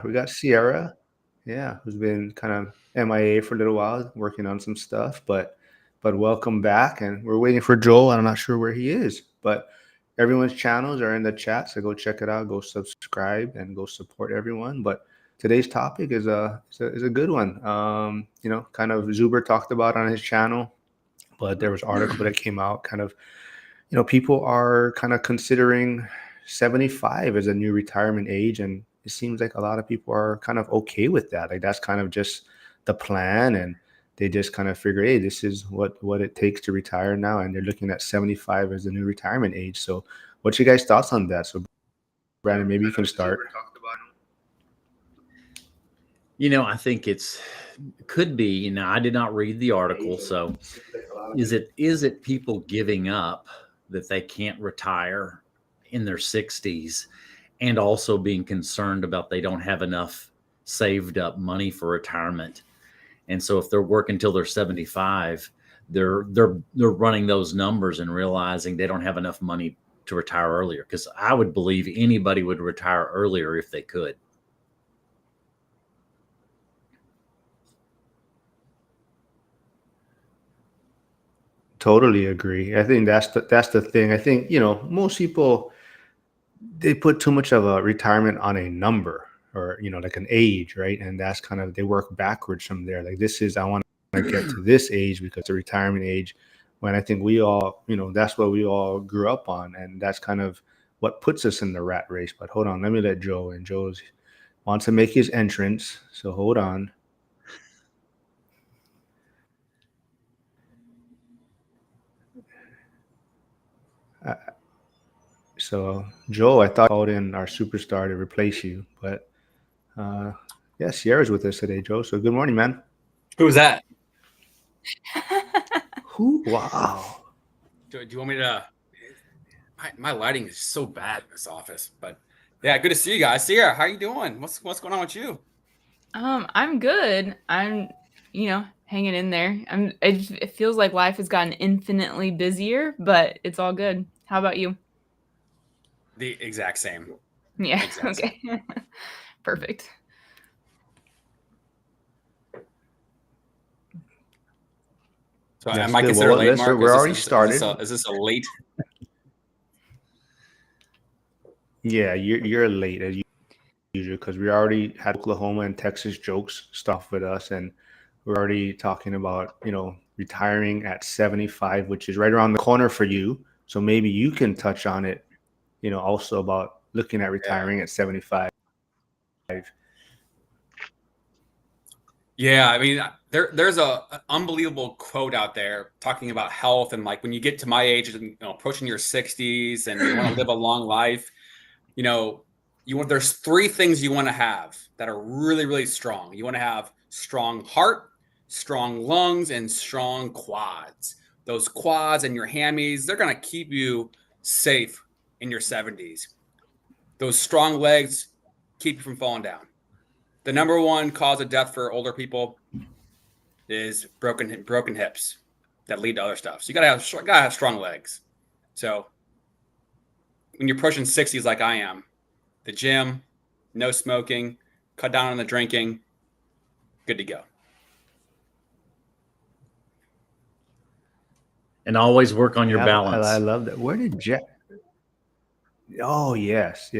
We got Sierra, yeah, who's been kind of MIA for a little while, working on some stuff, but welcome back. And we're waiting for Joel. I'm not sure where he is, but everyone's channels are in the chat, so go check it out, go subscribe, and go support everyone. But today's topic is a good one. Kind of Zuber talked about on his channel, but there was an article that came out kind of, people are kind of considering 75 as a new retirement age. And it seems like a lot of people are kind of okay with that. Like that's kind of just the plan. And they just kind of figure, hey, this is what it takes to retire now. And they're looking at 75 as the new retirement age. So what's your guys' thoughts on that? So Brandon, maybe you can start. I think could be, I did not read the article. So is it people giving up that they can't retire in their 60s and also being concerned about they don't have enough saved up money for retirement? And so if they're working until they're 75, they're running those numbers and realizing they don't have enough money to retire earlier. Because I would believe anybody would retire earlier if they could. Totally agree. I think that's the thing. I think, most people, they put too much of a retirement on a number, or like an age, right? And that's kind of, they work backwards from there. Like, this is, I want to get to this age because the retirement age, when I think we all, that's what we all grew up on, and that's kind of what puts us in the rat race. But hold on, let me let Joe in. Joe's wants to make his entrance, so hold on. So, Joe, I thought I called in our superstar to replace you, but yeah, Sierra's with us today, Joe. So, good morning, man. Who's that? Who? Wow. Do you want me to? My lighting is so bad in this office, but yeah, good to see you guys. Sierra, how you doing? What's going on with you? I'm good. I'm, hanging in there. It feels like life has gotten infinitely busier, but it's all good. How about you? The exact same. Yeah. Exact Okay. Perfect. So That's am I good. considered Well, late, Mark? we're already started. Is this a late? Yeah, you're late as usual because we already had Oklahoma and Texas jokes stuff with us, and we're already talking about retiring at 75, which is right around the corner for you. So maybe you can touch on it, also about looking at retiring at 75. Yeah, I mean, there's an unbelievable quote out there talking about health, and like when you get to my age, approaching your 60s, and you want to live a long life, there's three things you want to have that are really, really strong. You want to have strong heart, strong lungs, and strong quads. Those quads and your hammies, they're going to keep you safe in your 70s. Those strong legs keep you from falling down. The number one cause of death for older people is broken hips that lead to other stuff. So you gotta have strong legs. So when you're pushing 60s like I am, the gym, no smoking, cut down on the drinking, good to go. And always work on your balance. I love that. Where did Jack? Oh, yes.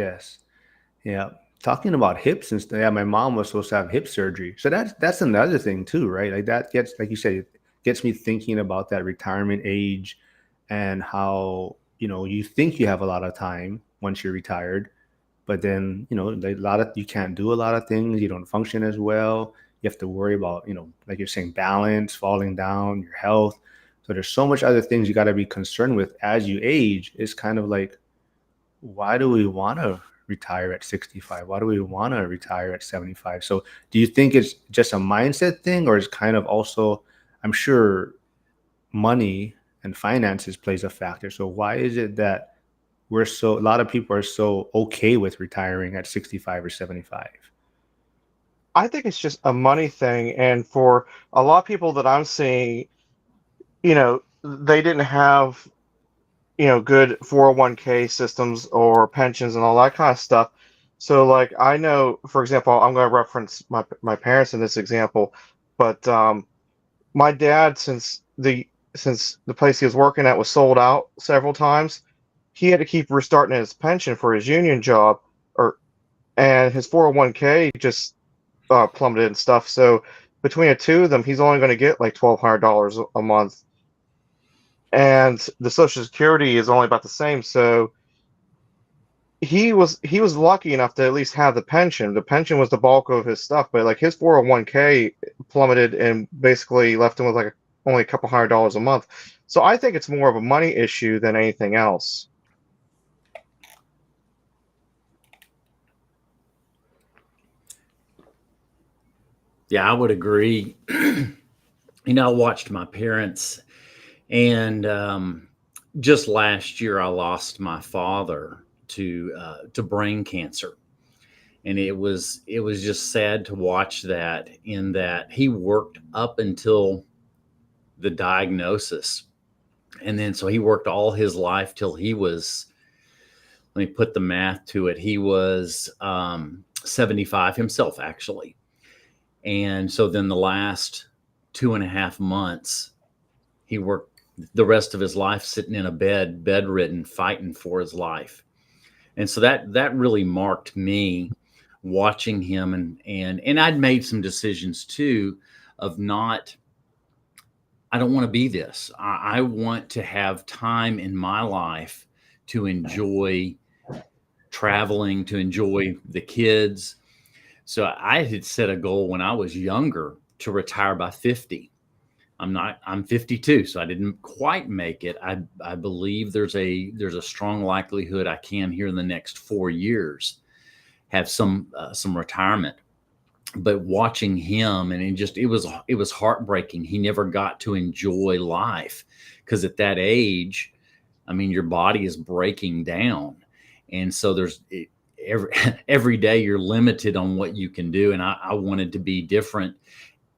Yeah. Talking about hips and stuff. Yeah, my mom was supposed to have hip surgery. So that's another thing too, right? Like that gets, like you said, it gets me thinking about that retirement age and how, you think you have a lot of time once you're retired, but then, you can't do a lot of things. You don't function as well. You have to worry about, like you're saying, balance, falling down, your health. So there's so much other things you got to be concerned with as you age. It's kind of like, why do we want to retire at 65? Why do we want to retire at 75? So do you think it's just a mindset thing, or is kind of also, I'm sure money and finances plays a factor. So why is it that a lot of people are so okay with retiring at 65 or 75? I think it's just a money thing. And for a lot of people that I'm seeing, they didn't have, good 401k systems or pensions and all that kind of stuff. So like I know, for example, I'm going to reference my parents in this example, but my dad, since the place he was working at was sold out several times, he had to keep restarting his pension for his union job, or and his 401k just plummeted and stuff. So between the two of them, he's only going to get like $1,200 a month, and the Social Security is only about the same. So he was lucky enough to at least have the pension. The pension was the bulk of his stuff, but like his 401k plummeted and basically left him with like only a couple $100 a month. So I think it's more of a money issue than anything else. Yeah, I would agree. I watched my parents, and just last year I lost my father to brain cancer, and it was just sad to watch that. In that he worked up until the diagnosis, and then so he worked all his life till he was. Let me put the math to it. He was 75 himself, actually. And so then the last 2.5 months, he worked the rest of his life sitting in a bed, bedridden, fighting for his life. And so that really marked me, watching him, and I'd made some decisions too of not. I don't want to be this. I want to have time in my life to enjoy traveling, to enjoy the kids. So I had set a goal when I was younger to retire by 50. I'm 52, so I didn't quite make it. I believe there's a strong likelihood I can, here in the next 4 years, have some retirement. But watching him, and it was heartbreaking. He never got to enjoy life, because at that age, I mean, your body is breaking down. And so every day you're limited on what you can do. And I wanted to be different.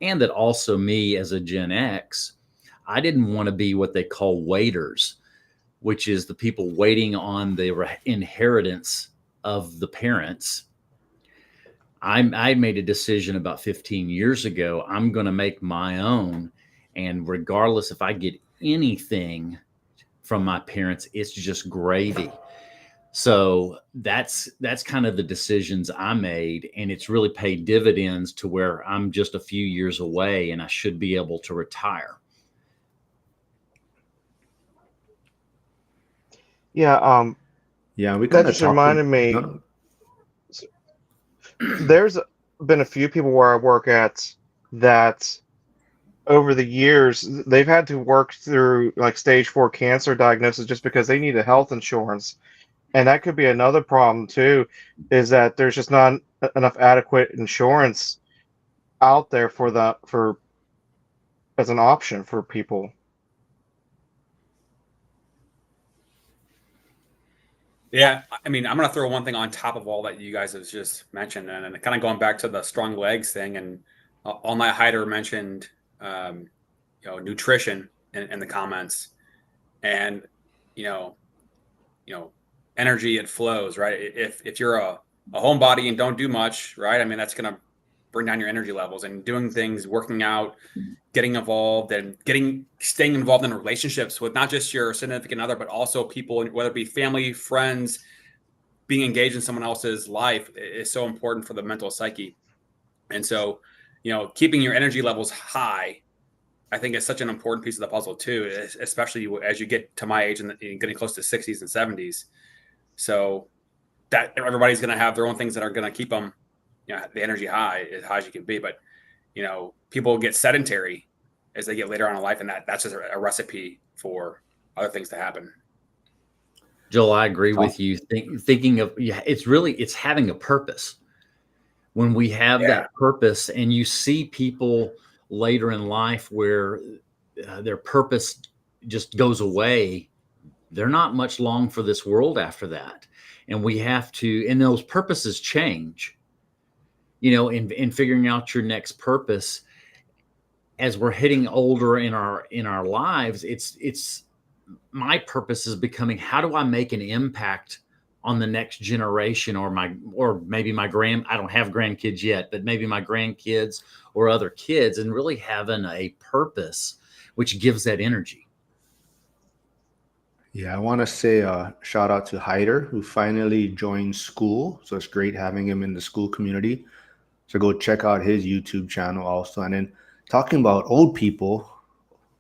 And that also, me as a Gen X, I didn't want to be what they call waiters, which is the people waiting on the inheritance of the parents. I made a decision about 15 years ago. I'm going to make my own. And regardless if I get anything from my parents, it's just gravy. So that's kind of the decisions I made, and it's really paid dividends to where I'm just a few years away, and I should be able to retire. Yeah, Yeah, we that kind of just talked. reminded me. No, There's been a few people where I work at that over the years they've had to work through like stage 4 cancer diagnosis just because they need a health insurance. And that could be another problem too, is that there's just not enough adequate insurance out there for as an option for people. Yeah, I mean, I'm gonna throw one thing on top of all that you guys have just mentioned, and kind of going back to the strong legs thing. And All Night Hider mentioned, nutrition in the comments, and you know, you know, energy, it flows, right? If you're a homebody and don't do much, right? I mean, that's gonna bring down your energy levels. And doing things, working out, getting involved, and staying involved in relationships with not just your significant other, but also people, whether it be family, friends, being engaged in someone else's life is so important for the mental psyche. And so, keeping your energy levels high, I think, is such an important piece of the puzzle too, especially as you get to my age and getting close to 60s and 70s. So that everybody's going to have their own things that are going to keep them, the energy as high as you can be. But, people get sedentary as they get later on in life, and that's just a recipe for other things to happen. Joel, I agree with you. Thinking of, it's having a purpose. When we have that purpose, and you see people later in life where their purpose just goes away, they're not much long for this world after that. And we have to, and those purposes change, in figuring out your next purpose as we're hitting older in our lives. It's my purpose is becoming, how do I make an impact on the next generation, or maybe my I don't have grandkids yet, but maybe my grandkids or other kids, and really having a purpose which gives that energy. Yeah, I want to say a shout out to Hyder, who finally joined school. So it's great having him in the school community. So go check out his YouTube channel also. And then talking about old people,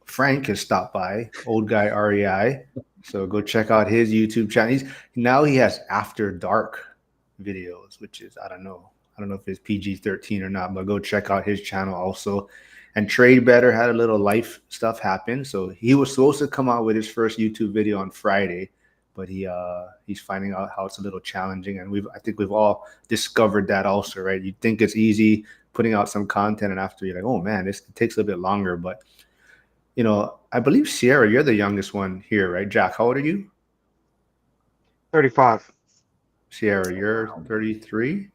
Frank has stopped by, old guy REI. So go check out his YouTube channel. He has after dark videos, which is I don't know if it's PG-13 or not, but go check out his channel also. And Trade Better had a little life stuff happen. So he was supposed to come out with his first YouTube video on Friday, but he's finding out how it's a little challenging. And I think we've all discovered that also, right? You think it's easy putting out some content, and after you're like, oh man, this takes a little bit longer. But I believe Sierra, you're the youngest one here, right? Jack, how old are you? 35. Sierra, you're 33.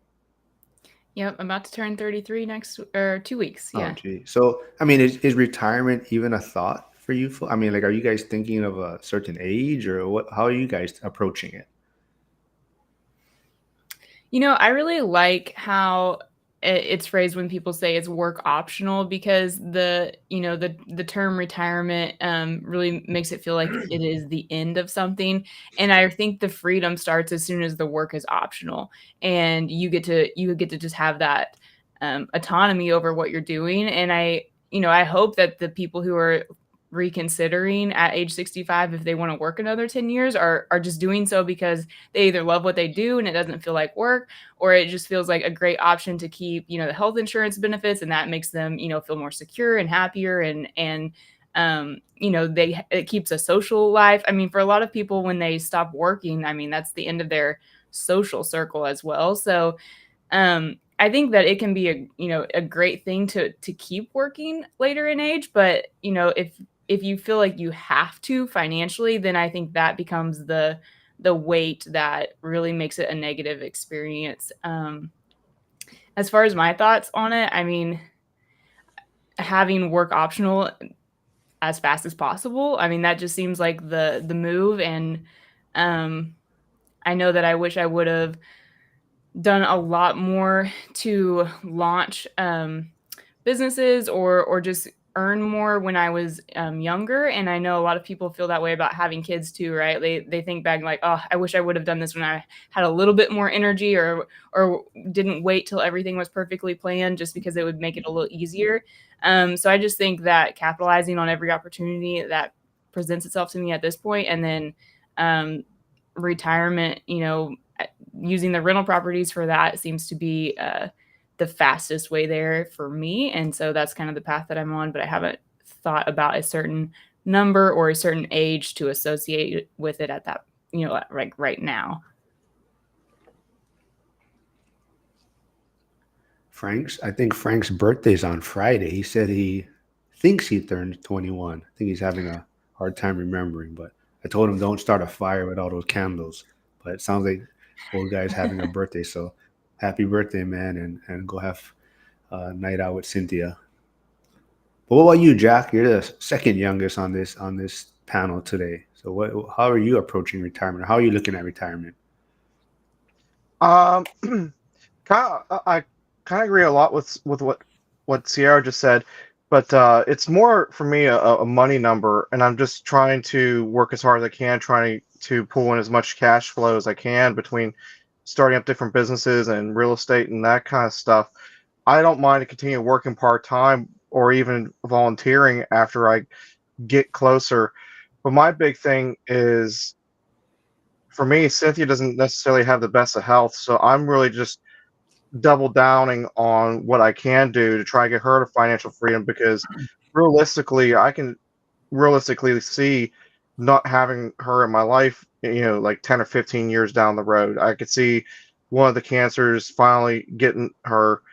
Yep, I'm about to turn 33 next or 2 weeks. Oh, Yeah. gee. So, I mean, is retirement even a thought for you? I mean, like, are you guys thinking of a certain age, or what? How are you guys approaching it? I really like how it's phrased when people say it's work optional, because the term retirement really makes it feel like it is the end of something. And I think the freedom starts as soon as the work is optional, and you get to just have that autonomy over what you're doing. And I hope that the people who are reconsidering at age 65, if they want to work another 10 years, are just doing so because they either love what they do and it doesn't feel like work, or it just feels like a great option to keep, the health insurance benefits, and that makes them, feel more secure and happier, and it keeps a social life. I mean, for a lot of people, when they stop working, I mean, that's the end of their social circle as well. So I think that it can be a great thing to keep working later in age, but if you feel like you have to financially, then I think that becomes the weight that really makes it a negative experience. As far as my thoughts on it, I mean, having work optional as fast as possible, I mean, that just seems like the move. And I know that I wish I would have done a lot more to launch businesses, or just earn more when I was younger. And I know a lot of people feel that way about having kids too, right? They think back like, oh, I wish I would have done this when I had a little bit more energy, or didn't wait till everything was perfectly planned, just because it would make it a little easier. So I just think that capitalizing on every opportunity that presents itself to me at this point, and then retirement, using the rental properties for that seems to be the fastest way there for me. And so that's kind of the path that I'm on, but I haven't thought about a certain number or a certain age to associate with it at that, like right now. I think Frank's birthday's on Friday. He said he thinks he turned 21. I think he's having a hard time remembering, but I told him don't start a fire with all those candles. But it sounds like old guy's having a birthday. So happy birthday, man, and go have a night out with Cynthia. But what about you, Jack? You're the second youngest on this panel today. So how are you approaching retirement? How are you looking at retirement? Um, I kind of agree a lot with what Sierra just said, but it's more for me a money number, and I'm just trying to work as hard as I can, trying to pull in as much cash flow as I can between starting up different businesses and real estate and that kind of stuff. I don't mind to continue working part time or even volunteering after I get closer. But my big thing is, for me, Cynthia doesn't necessarily have the best of health, so I'm really just double downing on what I can do to try to get her to financial freedom, because realistically, I can realistically see not having her in my life, like 10 or 15 years down the road. I could see one of the cancers finally getting her,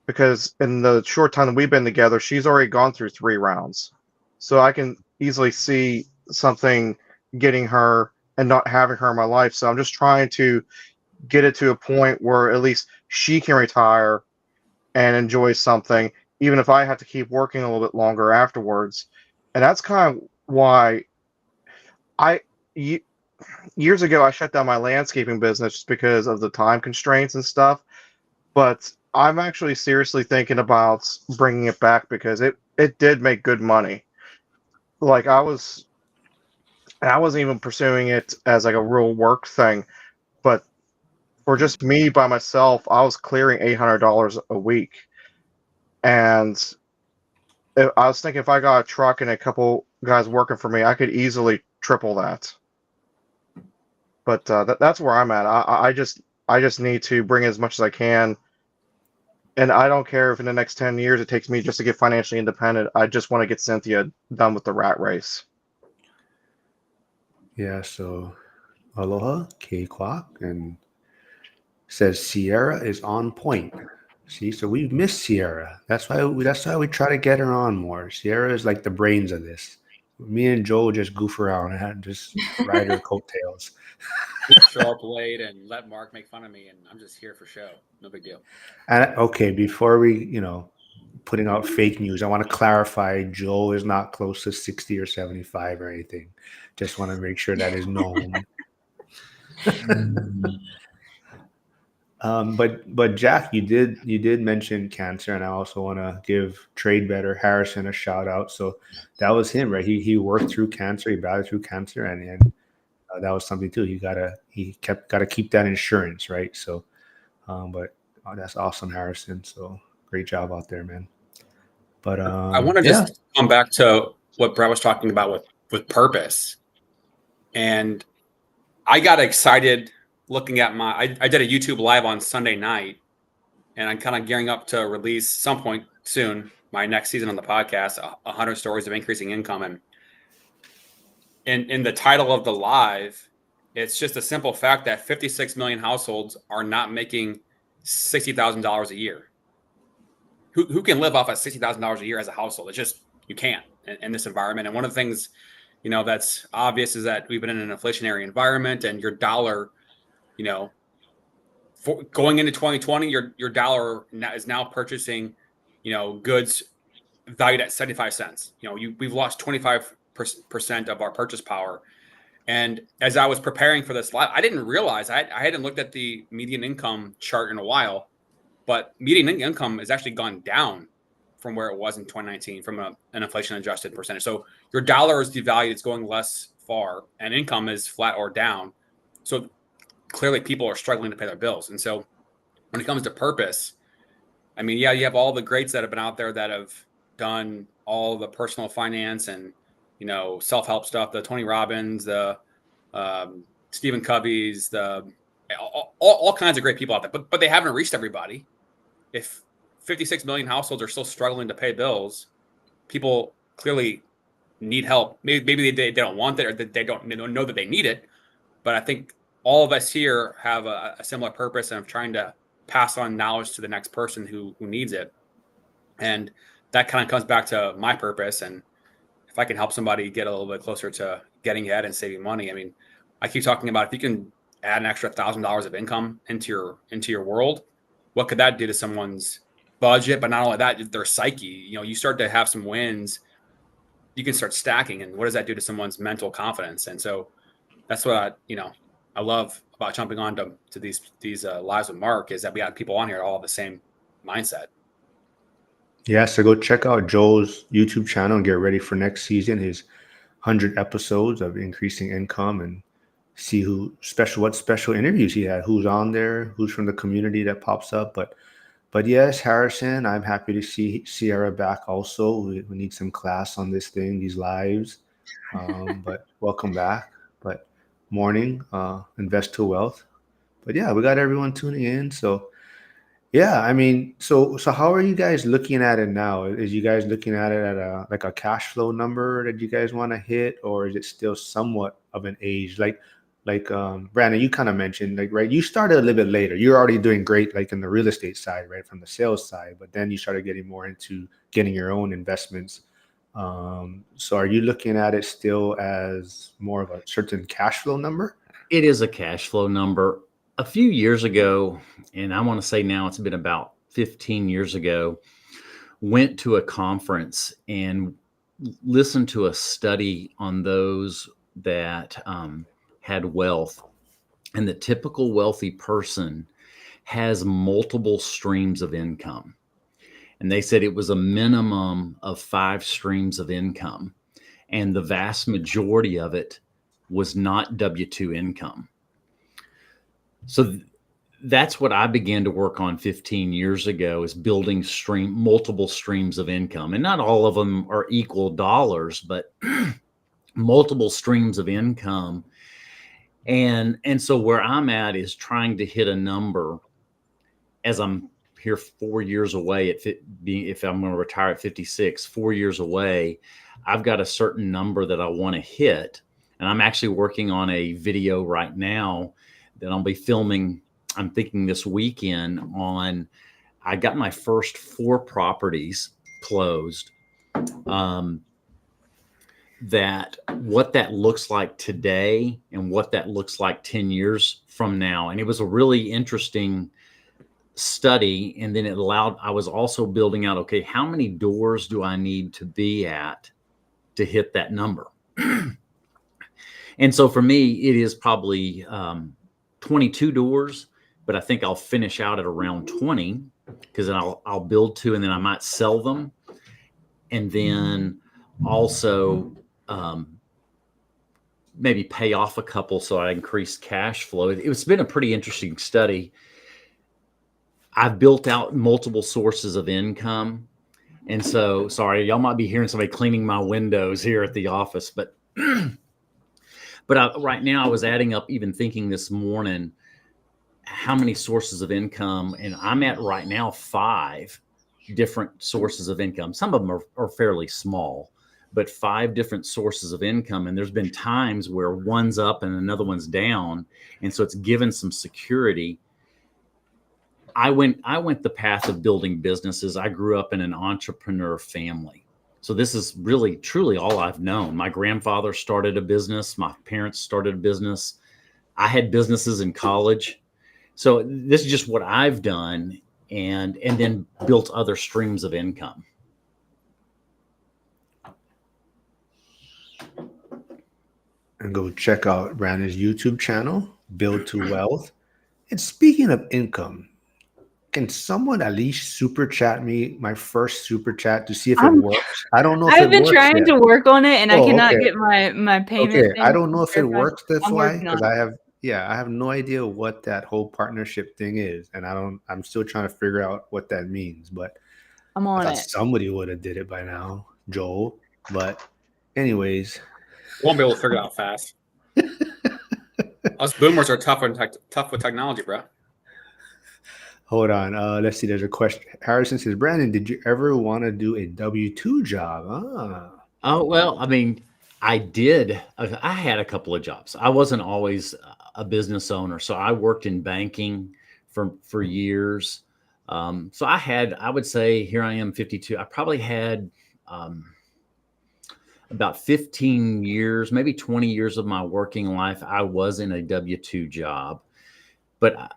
because in the short time that we've been together, she's already gone through 3 rounds. So I can easily see something getting her and not having her in my life. So I'm just trying to get it to a point where at least she can retire and enjoy something, even if I have to keep working a little bit longer afterwards. And that's kind of why I, you, years ago, I shut down my landscaping business just because of the time constraints and stuff. But I'm actually seriously thinking about bringing it back because it did make good money. Like I wasn't even pursuing it as like a real work thing, but for just me by myself, I was clearing $800 a week. And I was thinking if I got a truck and a couple guys working for me, I could easily triple that. But that's where I'm at. I just need to bring as much as I can, and I don't care if in the next 10 years it takes me just to get financially independent. I just want to get Cynthia done with the rat race. Yeah, so aloha, K-Quack, and says Sierra is on point. See, so we've missed Sierra. That's why we try to get her on more. Sierra is like the brains of this. Me and Joel just goof around and just ride her coattails. Show up late and let Mark make fun of me, and I'm just here for show. No big deal. And okay, before we, putting out fake news, I want to clarify Joel is not close to 60 or 75 or anything. Just want to make sure that is known. But Jack, you did mention cancer, and I also want to give Trade Better Harrison a shout out. So that was him, right? He worked through cancer, he battled through cancer, and that was something too. Gotta keep that insurance, right? So, but that's awesome, Harrison. So great job out there, man. But I want to just come back to what Brett was talking about with purpose, and I got excited looking at I did a YouTube live on Sunday night, and I'm kind of gearing up to release some point soon my next season on the podcast, 100 stories of increasing income. And in the title of the live, it's just a simple fact that 56 million households are not making $60,000 a year. Who can live off of $60,000 a year as a household? It's just, you can't in this environment. And one of the things, that's obvious is that we've been in an inflationary environment, and your dollar, going into 2020, your dollar is now purchasing, goods valued at 75 cents. We've lost 25% of our purchase power. And as I was preparing for this live, I didn't realize I hadn't looked at the median income chart in a while, but median income has actually gone down from where it was in 2019 from an inflation adjusted percentage. So your dollar is devalued, it's going less far, and income is flat or down. So clearly people are struggling to pay their bills. And so when it comes to purpose, I mean, yeah, you have all the greats that have been out there that have done all the personal finance and, self-help stuff, the Tony Robbins, the Stephen Covey's, all kinds of great people out there, but they haven't reached everybody. If 56 million households are still struggling to pay bills, people clearly need help. Maybe they don't want it, or they don't know that they need it. But I think all of us here have a similar purpose of trying to pass on knowledge to the next person who needs it. And that kind of comes back to my purpose. And if I can help somebody get a little bit closer to getting ahead and saving money, I mean, I keep talking about if you can add an extra $1,000 of income into your world, what could that do to someone's budget? But not only that, their psyche. You start to have some wins, you can start stacking, and what does that do to someone's mental confidence? And so that's what I love about jumping on to these lives with Mark, is that we got people on here all have the same mindset. Yeah, so go check out Joel's YouTube channel and get ready for next season, his 100 episodes of increasing income, and see what special interviews he had, who's on there, who's from the community that pops up. But yes, Harrison, I'm happy to see Sierra back also. We need some class on this thing, these lives. But welcome back. But morning, invest to wealth. But yeah, we got everyone tuning in. So yeah, I mean, so how are you guys looking at it now? Is you guys looking at it at a cash flow number that you guys want to hit, or is it still somewhat of an age? Like Brandon, you kind of mentioned, like, right, you started a little bit later. You're already doing great, like in the real estate side, right, from the sales side, but then you started getting more into getting your own investments. So are you looking at it still as more of a certain cash flow number? It is a cash flow number. A few years ago, and I want to say now it's been about 15 years ago, went to a conference and listened to a study on those that had wealth, and the typical wealthy person has multiple streams of income. And they said it was a minimum of 5 streams of income. And the vast majority of it was not W-2 income. So that's what I began to work on 15 years ago, is building multiple streams of income. And not all of them are equal dollars, but multiple streams of income. And so where I'm at is trying to hit a number, as I'm here 4 years away if I'm going to retire at 56, 4 years away, I've got a certain number that I want to hit. And I'm actually working on a video right now that I'll be filming, I'm thinking this weekend, on, I got my first 4 properties closed. That what that looks like today and what that looks like 10 years from now. And it was a really interesting study. And then it allowed, I was also building out, okay, how many doors do I need to be at to hit that number? And so for me, it is probably 22 doors, but I think I'll finish out at around 20, because then I'll build 2 and then I might sell them. And then also maybe pay off a couple so I increase cash flow. It's been a pretty interesting study. I've built out multiple sources of income. And so, sorry, y'all might be hearing somebody cleaning my windows here at the office, but right now I was adding up, even thinking this morning, how many sources of income, and I'm at right now 5 different sources of income. Some of them are fairly small, but 5 different sources of income. And there's been times where one's up and another one's down. And so it's given some security. I went the path of building businesses. I grew up in an entrepreneur family. So this is really, truly all I've known. My grandfather started a business. My parents started a business. I had businesses in college. So this is just what I've done, and then built other streams of income. And go check out Brannon's YouTube channel, Build to Wealth. And speaking of income, can someone at least super chat me my first super chat to see if it works? I don't know if I've been works trying yet. to work on it, and I cannot okay. get my payment. Okay, I don't know if it works. That's I'm why, working on because it. I have no idea what that whole partnership thing is, and I'm still trying to figure out what that means. But I'm I on thought it. somebody would have did it by now, Joel. But anyways, Won't be able to figure it out fast. Us boomers are tough with technology, bro. hold on. Let's see. There's a question. Harrison says, Brandon, did you ever want to do a W-2 job? Oh, well, I mean, I did. I had a couple of jobs. I wasn't always a business owner. So I worked in banking for years. So I would say, here I am, 52. I probably had about 15 years, maybe 20 years of my working life, I was in a W-2 job. But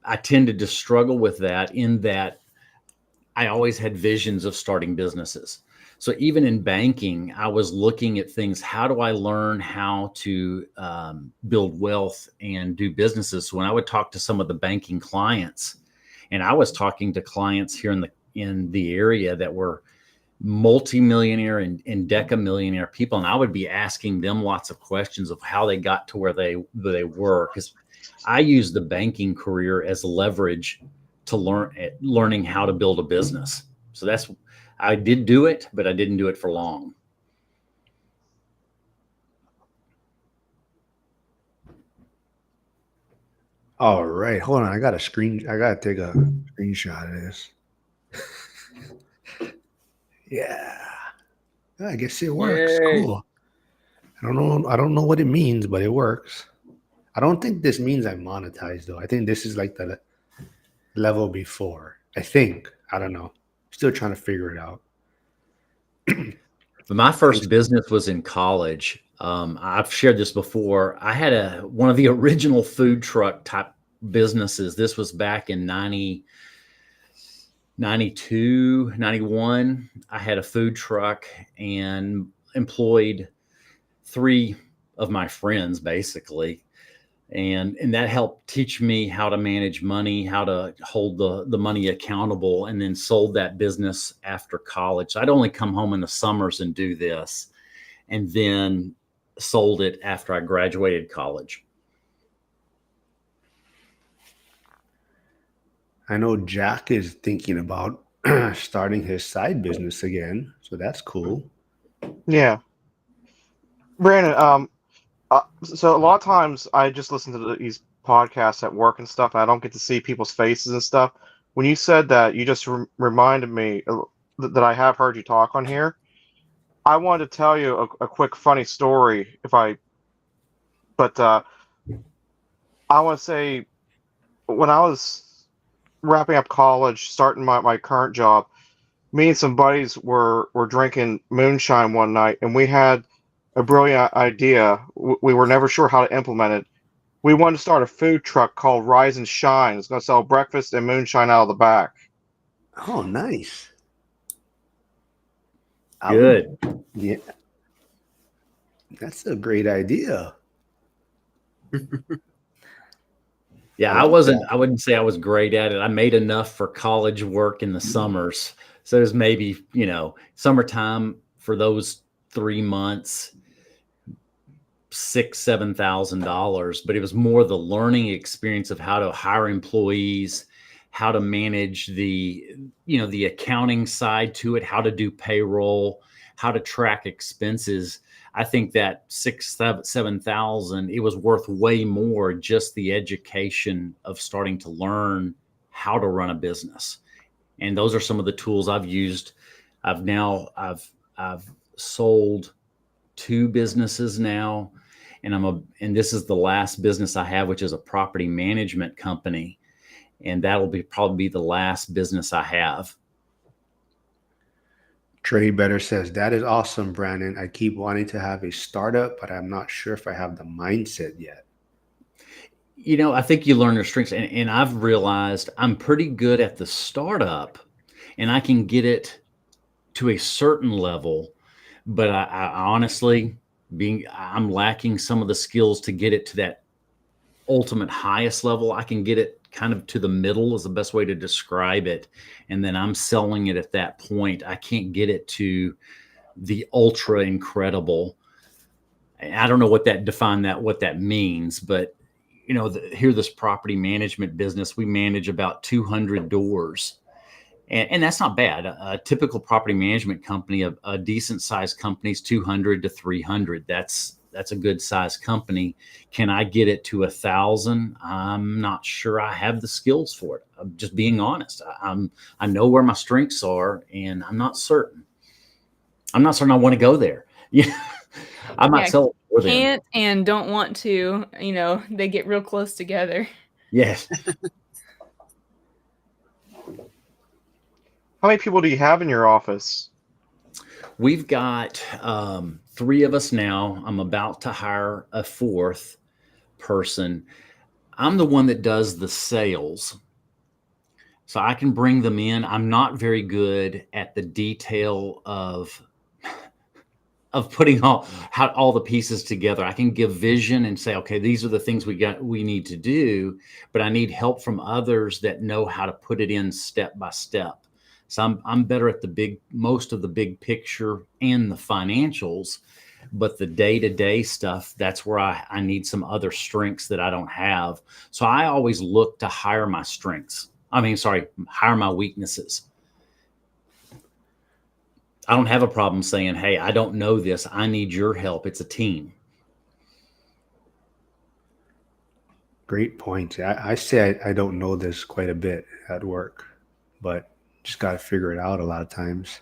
I tended to struggle with that, in that I always had visions of starting businesses. So even in banking, I was looking at things. How do I learn how to build wealth and do businesses? So when I would talk to some of the banking clients, and I was talking to clients here in the area that were multimillionaire and decamillionaire people, and I would be asking them lots of questions of how they got to where they were, because I used the banking career as leverage to learning how to build a business. So I did do it, but I didn't do it for long. All right, hold on. I gotta take a screenshot of this. Yeah, I guess it works. Yay. Cool. I don't know what it means, but it works. I don't think this means I'm monetized though. I think this is like the level before. I think. I don't know. Still trying to figure it out. But my first business was in college. I've shared this before. I had one of the original food truck type businesses. This was back in 92, 91. I had a food truck and employed 3 of my friends, basically. and that helped teach me how to manage money, how to hold the money accountable, and then sold that business after college. So I'd only come home in the summers and do this, and then sold it after I graduated college. I know Jack is thinking about starting his side business again, so that's cool. Yeah, Brandon. So a lot of times I just listen to these podcasts at work and stuff, and I don't get to see people's faces and stuff. When you said that, you just reminded me that I have heard you talk on here. I wanted to tell you a quick funny story, but I want to say when I was wrapping up college, starting my current job, me and some buddies were drinking moonshine one night, and we had a brilliant idea. We were never sure how to implement it. We wanted to start a food truck called Rise and Shine. It's going to sell breakfast and moonshine out of the back. Oh, nice. Good. Yeah, that's a great idea. Yeah, I wouldn't say I was great at it. I made enough for college work in the summers. So it was maybe, summertime for those 3 months, $6,000-7,000, but it was more the learning experience of how to hire employees, how to manage the accounting side to it, how to do payroll, how to track expenses. I think that 7,000, it was worth way more just the education of starting to learn how to run a business. And those are some of the tools I've used. I've sold 2 businesses now, and this is the last business I have, which is a property management company, and that'll probably be the last business I have. Trey Better says, that is awesome, Brandon. I keep wanting to have a startup, but I'm not sure if I have the mindset yet. I think you learn your strengths, and I've realized I'm pretty good at the startup, and I can get it to a certain level, but I honestly, I'm lacking some of the skills to get it to that ultimate highest level. I can get it kind of to the middle is the best way to describe it. And then I'm selling it at that point. I can't get it to the ultra incredible. I don't know what that means, but here, this property management business, we manage about 200 doors. And that's not bad. A typical property management company, a decent sized company is 200 to 300. That's a good sized company. Can I get it to 1,000? I'm not sure I have the skills for it. I'm just being honest. I know where my strengths are, and I'm not certain. I want to go there. Yeah, I might sell it for them. Can't and don't want to. They get real close together. Yes. How many people do you have in your office? We've got 3 of us now. I'm about to hire a 4th person. I'm the one that does the sales, so I can bring them in. I'm not very good at the detail of putting all the pieces together. I can give vision and say, okay, these are the things we need to do, but I need help from others that know how to put it in step by step. So I'm better at most of the big picture and the financials, but the day-to-day stuff, that's where I need some other strengths that I don't have. So I always look to hire my hire my weaknesses. I don't have a problem saying, hey, I don't know this. I need your help. It's a team. Great point. I say I don't know this quite a bit at work, but just got to figure it out a lot of times.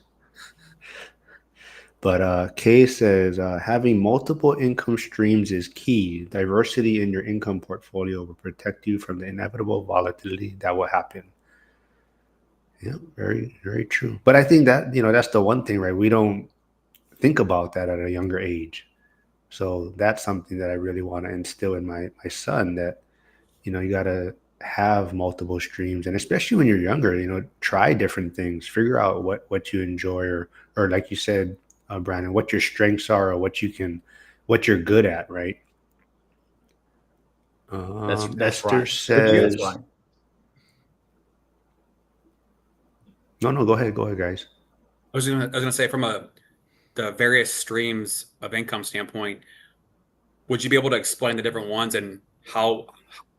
But Kay says, having multiple income streams is key. Diversity in your income portfolio will protect you from the inevitable volatility that will happen. Yeah, very, very true. But I think that, that's the one thing, right? We don't think about that at a younger age. So that's something that I really want to instill in my son, that, you got to have multiple streams. And especially when you're younger, try different things, figure out what you enjoy, or like you said, Brandon, what your strengths are, or what you're good at, right? That's Esther right. That's says, right. no, go ahead, guys. I was gonna say from the various streams of income standpoint, would you be able to explain the different ones and how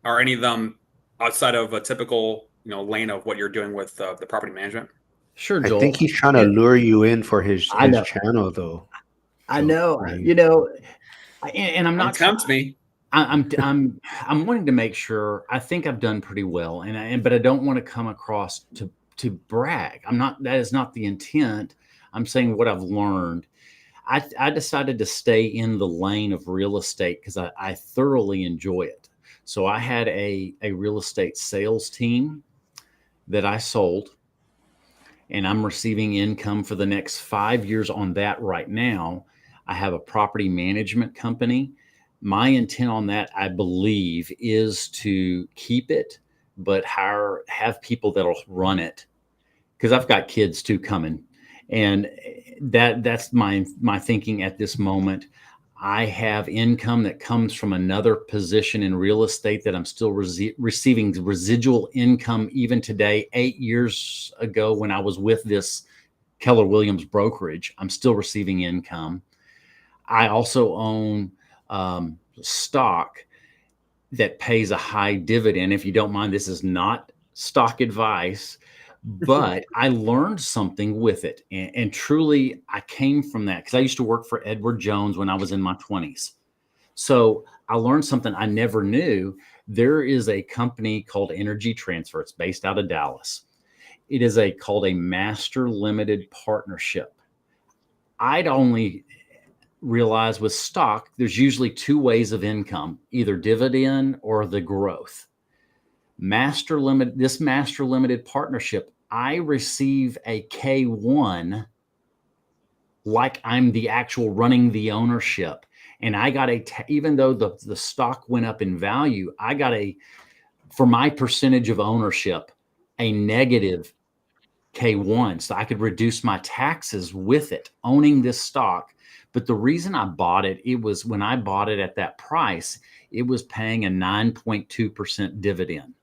are any of them outside of a typical lane of what you're doing with the property management? Sure, I think Joel. he's trying to lure you in for his I know. channel, though. I So, know. And I'm Don't not trying. tempt me. I'm wanting to make sure. I think I've done pretty well, but I don't want to come across to brag. I'm not. That is not the intent. I'm saying what I've learned. I decided to stay in the lane of real estate because I thoroughly enjoy it. So I had a real estate sales team that I sold, and I'm receiving income for the next 5 years on that right now. I have a property management company. My intent on that, I believe, is to keep it, but have people that'll run it because I've got kids too coming, and that's my thinking at this moment. I have income that comes from another position in real estate that I'm still receiving residual income even today. 8 years ago, when I was with this Keller Williams brokerage, I'm still receiving income. I also own stock that pays a high dividend. If you don't mind, this is not stock advice, but I learned something with it. And truly, I came from that because I used to work for Edward Jones when I was in my 20s. So I learned something I never knew. There is a company called Energy Transfer. It's based out of Dallas. It is called a master limited partnership. I'd only realized with stock, there's usually two ways of income, either dividend or the growth. This master limited partnership, I receive a K1 like I'm the actual running the ownership. And I got even though the stock went up in value, I got for my percentage of ownership, a negative K1. So I could reduce my taxes with it, owning this stock. But the reason I bought it, it was when I bought it at that price, it was paying a 9.2% dividend.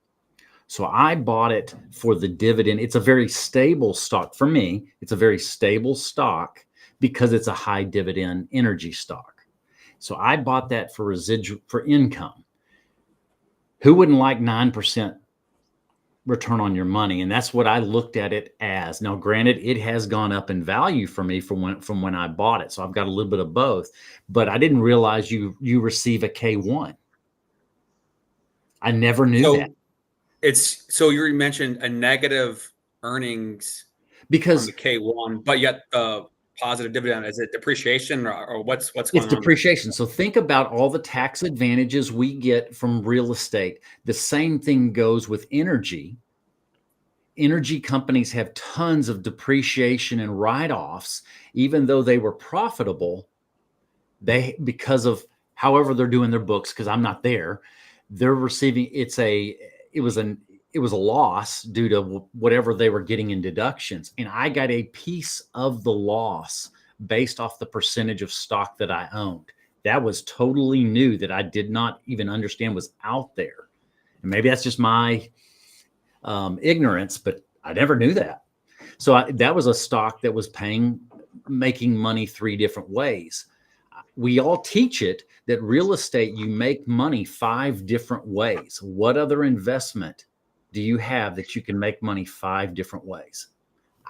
So I bought it for the dividend. It's a very stable stock for me. It's a very stable stock because it's a high dividend energy stock. So I bought that for residual, for income. Who wouldn't like 9% return on your money? And that's what I looked at it as. Now, granted, it has gone up in value for me from when I bought it. So I've got a little bit of both, but I didn't realize you receive a K1. I never knew that. So you mentioned a negative earnings because from the K1, but yet positive dividend. Is it depreciation or what's going on? It's depreciation. So think about all the tax advantages we get from real estate. The same thing goes with energy. Energy companies have tons of depreciation and write-offs, even though they were profitable. Because of however they're doing their books, because I'm not there, they're receiving it was a loss due to whatever they were getting in deductions. And I got a piece of the loss based off the percentage of stock that I owned. That was totally new that I did not even understand was out there. And maybe that's just my ignorance, but I never knew that. So that was a stock that was making money 3 different ways. We all teach it that real estate, you make money 5 different ways. What other investment do you have that you can make money 5 different ways?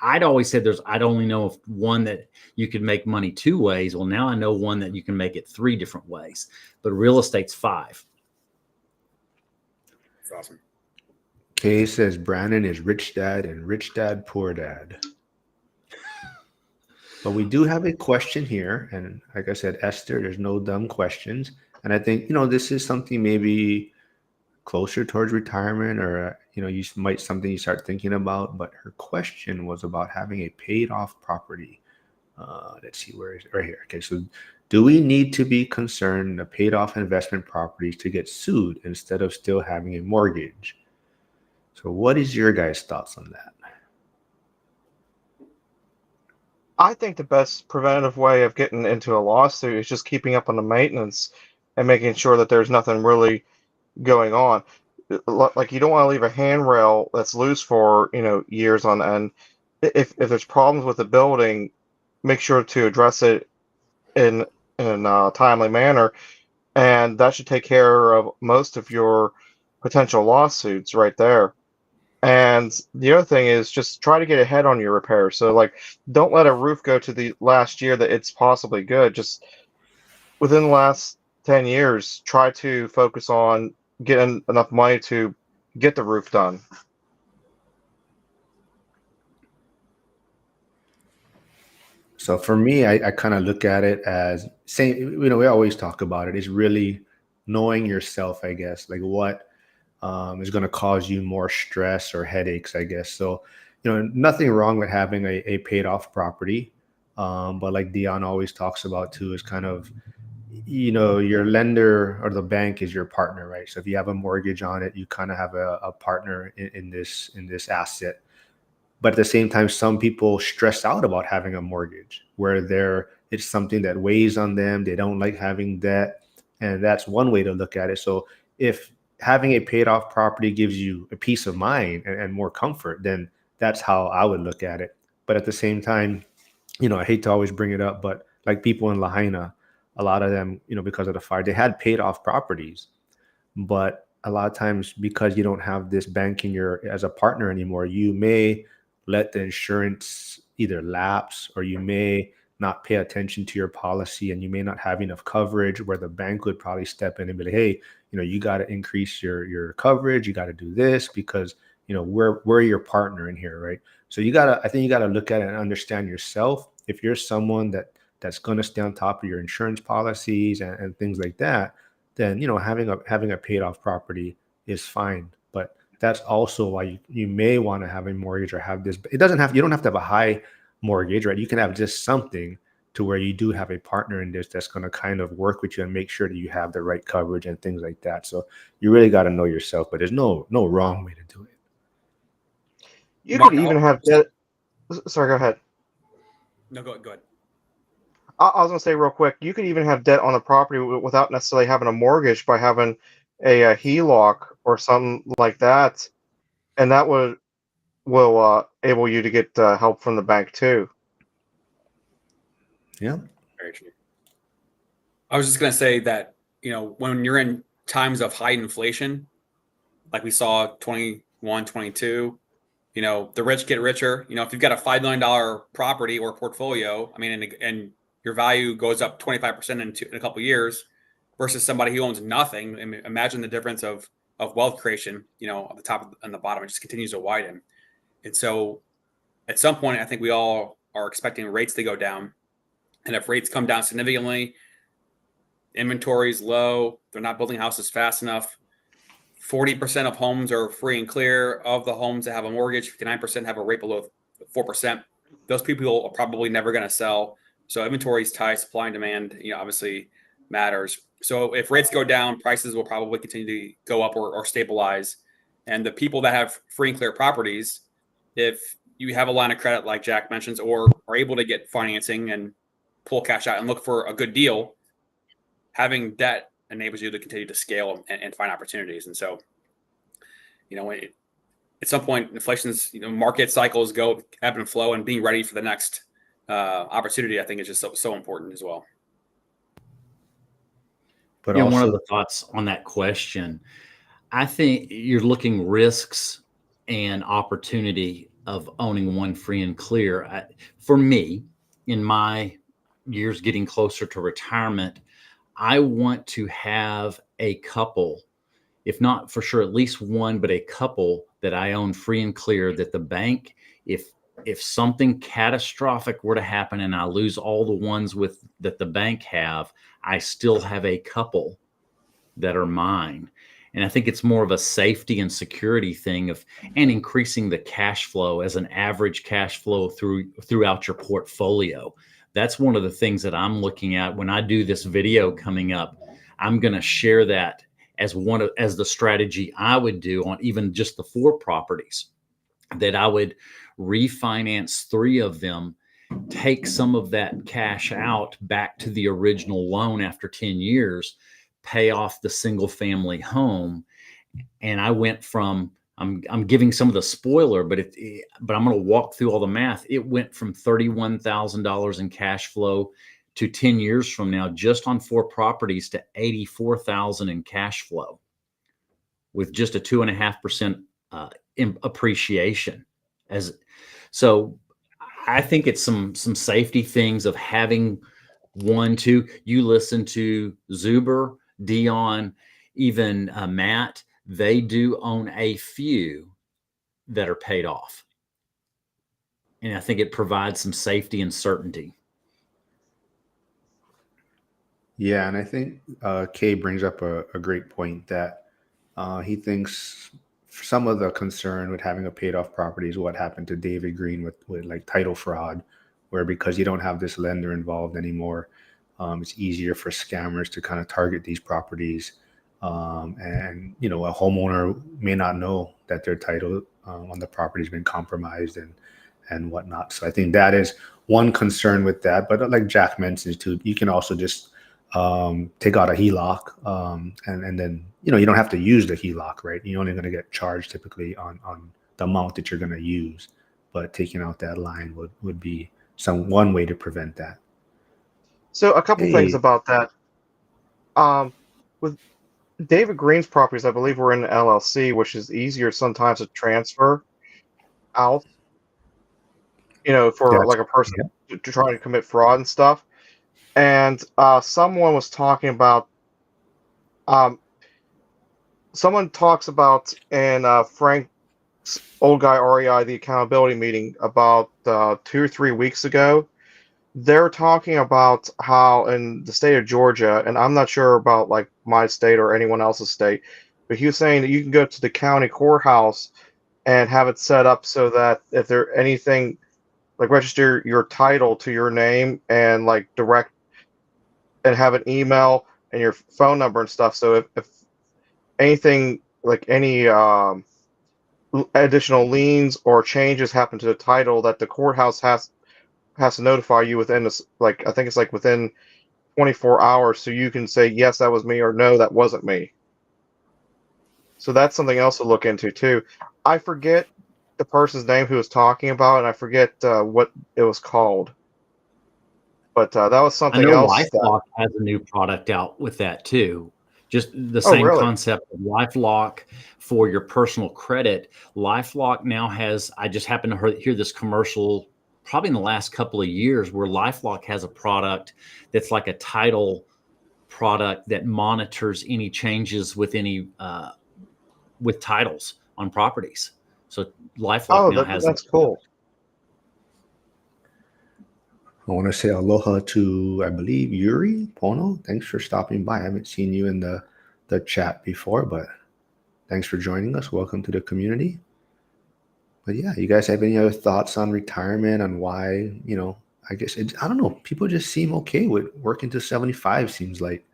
I'd always said I'd only know of one that you could make money 2 ways. Well, now I know one that you can make it 3 different ways, but real estate's 5. That's awesome. Kay says Brannon is rich dad and rich dad, poor dad. But we do have a question here. And like I said, Esther, there's no dumb questions. And I think, this is something maybe closer towards retirement or, something you start thinking about. But her question was about having a paid off property. Let's see, where is it? Right here. Okay, so do we need to be concerned the paid off investment properties to get sued instead of still having a mortgage? So what is your guys' thoughts on that? I think the best preventative way of getting into a lawsuit is just keeping up on the maintenance and making sure that there's nothing really, going on. Like you don't want to leave a handrail that's loose for years on end. If there's problems with the building, make sure to address it in a timely manner, and that should take care of most of your potential lawsuits right there. And the other thing is just try to get ahead on your repairs. So like, don't let a roof go to the last year that it's possibly good. Just within the last 10 years, try to focus on getting enough money to get the roof done. So for me, I kind of look at it as same, we always talk about it. It's really knowing yourself, I guess, like what is going to cause you more stress or headaches, I guess. So, nothing wrong with having a paid off property. But like Dion always talks about too, is kind of, your lender or the bank is your partner, right? So if you have a mortgage on it, you kind of have a partner in this asset. But at the same time, some people stress out about having a mortgage where it's something that weighs on them. They don't like having debt. And that's one way to look at it. So if having a paid off property gives you a peace of mind and more comfort, then that's how I would look at it. But at the same time, I hate to always bring it up, but like people in Lahaina, a lot of them, because of the fire, they had paid off properties. But a lot of times, because you don't have this bank as a partner anymore, you may let the insurance either lapse, or you may not pay attention to your policy, and you may not have enough coverage, where the bank would probably step in and be like, hey, you got to increase your coverage. You got to do this because, we're your partner in here. Right. So I think you gotta look at it and understand yourself. If you're someone that's going to stay on top of your insurance policies and things like that, then, having a paid off property is fine. But that's also why you may want to have a mortgage or have this. You don't have to have a high mortgage, right? You can have just something to where you do have a partner in this that's going to kind of work with you and make sure that you have the right coverage and things like that. So you really got to know yourself, but there's no wrong way to do it. You Mark, could even have debt. Sorry, go ahead. No, go ahead. I was going to say real quick, you could even have debt on the property without necessarily having a mortgage by having a HELOC or something like that, and that will able you to get help from the bank too. Yeah. Very true. I was just going to say that, when you're in times of high inflation, like we saw 21, 22, the rich get richer. If you've got a $5 million property or portfolio, I mean, and your value goes up 25% in a couple of years versus somebody who owns nothing. I mean, imagine the difference of wealth creation, at the top and the bottom. It just continues to widen. And so at some point, I think we all are expecting rates to go down. And if rates come down significantly, inventory is low, they're not building houses fast enough. 40% of homes are free and clear. Of the homes that have a mortgage, 59% have a rate below 4%. Those people are probably never going to sell. So inventory is tight, supply and demand, obviously matters. So if rates go down, prices will probably continue to go up or stabilize. And the people that have free and clear properties, if you have a line of credit like Jack mentions, or are able to get financing and pull cash out and look for a good deal, having debt enables you to continue to scale and find opportunities. And so, at some point, inflation's, market cycles go ebb and flow, and being ready for the next opportunity, I think, is just so important as well. But one of the thoughts on that question, I think you're looking risks and opportunity of owning one free and clear. For me, in my years getting closer to retirement, I want to have a couple, if not for sure, at least one, but a couple that I own free and clear, that the bank, if something catastrophic were to happen and I lose all the ones that the bank have, I still have a couple that are mine. And I think it's more of a safety and security thing and increasing the cash flow as an average cash flow throughout your portfolio. That's one of the things that I'm looking at when I do this video coming up. I'm going to share that as the strategy I would do on even just the 4 properties, that I would refinance 3 of them, take some of that cash out back to the original loan after 10 years, pay off the single family home, And I went from, I'm giving some of the spoiler, but but I'm going to walk through all the math. It went from $31,000 in cash flow to 10 years from now, just on 4 properties, to 84,000 in cash flow with just a 2.5% appreciation. So I think it's some safety things of having 1, 2. You listen to Zuber, Dion, even Matt. They do own a few that are paid off, and I think it provides some safety and certainty. Yeah, and I think Kay brings up a great point that he thinks some of the concern with having a paid off property is what happened to David Green with like title fraud, where because you don't have this lender involved anymore, it's easier for scammers to kind of target these properties. And a homeowner may not know that their title on the property has been compromised and whatnot. So I think that is one concern with that. But like Jack mentioned too, you can also just take out a HELOC, and then you don't have to use the HELOC, right? You're only going to get charged typically on the amount that you're going to use, but taking out that line would be one way to prevent that. So a couple things Hey, about that. With David Green's properties, I believe we're in an LLC, which is easier sometimes to transfer out, for that's like a person yeah, to try to commit fraud and stuff. And someone was talking about, um, someone talks about in Frank's old guy REI, the accountability meeting about 2 or 3 weeks ago. They're talking about how in the state of Georgia, and I'm not sure about like my state or anyone else's state, but he was saying that you can go to the county courthouse and have it set up so that if there anything like register your title to your name and like direct and have an email and your phone number and stuff. So if anything like any additional liens or changes happen to the title, that the courthouse has to notify you within this, like I think it's like within 24 hours, so you can say yes, that was me, or no, that wasn't me. So that's something else to look into too. I forget the person's name who was talking about, and I forget what it was called. But that was I something know else that. LifeLock has a new product out with that too. Just the Oh, same really? concept of LifeLock for your personal credit. LifeLock now has, I just happened to hear this commercial probably in the last couple of years, where LifeLock has a product that's like a title product that monitors any changes with with titles on properties. So LifeLock Oh, now has that's cool. I want to say aloha to, I believe, Yuri Pono. Thanks for stopping by. I haven't seen you in the chat before, but thanks for joining us. Welcome to the community. But yeah, you guys have any other thoughts on retirement, on why, I guess, I don't know, people just seem okay with working to 75, seems like,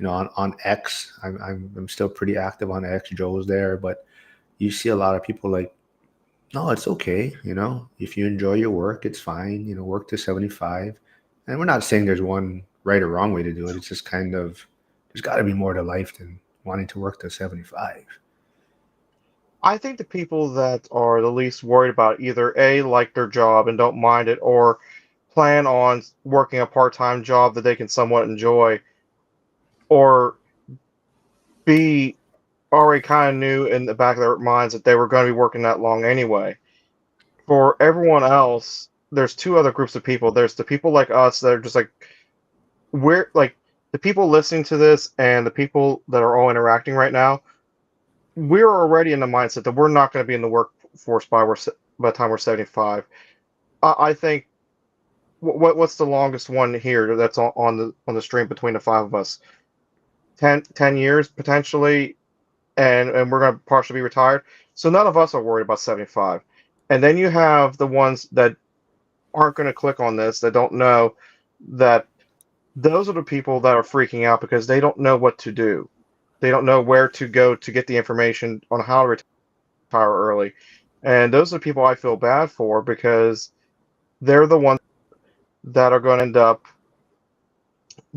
on X. I'm still pretty active on X. Joe's there, but you see a lot of people like, no, it's okay. If you enjoy your work, it's fine. Work to 75. And we're not saying there's one right or wrong way to do it. It's just kind of, there's got to be more to life than wanting to work to 75. I think the people that are the least worried about either A, like their job and don't mind it, or plan on working a part-time job that they can somewhat enjoy, or B, already kind of knew in the back of their minds that they were going to be working that long anyway. For everyone else, there's two other groups of people. There's the people like us that are just like, we're like the people listening to this and the people that are all interacting right now. We're already in the mindset that we're not going to be in the workforce by the time we're 75. I think what's the longest one here that's on the stream between the five of us? 10 years potentially, and we're going to partially be retired. So none of us are worried about 75. And then you have the ones that aren't going to click on this, that don't know, that those are the people that are freaking out because they don't know what to do. They don't know where to go to get the information on how to retire early. And those are the people I feel bad for because they're the ones that are going to end up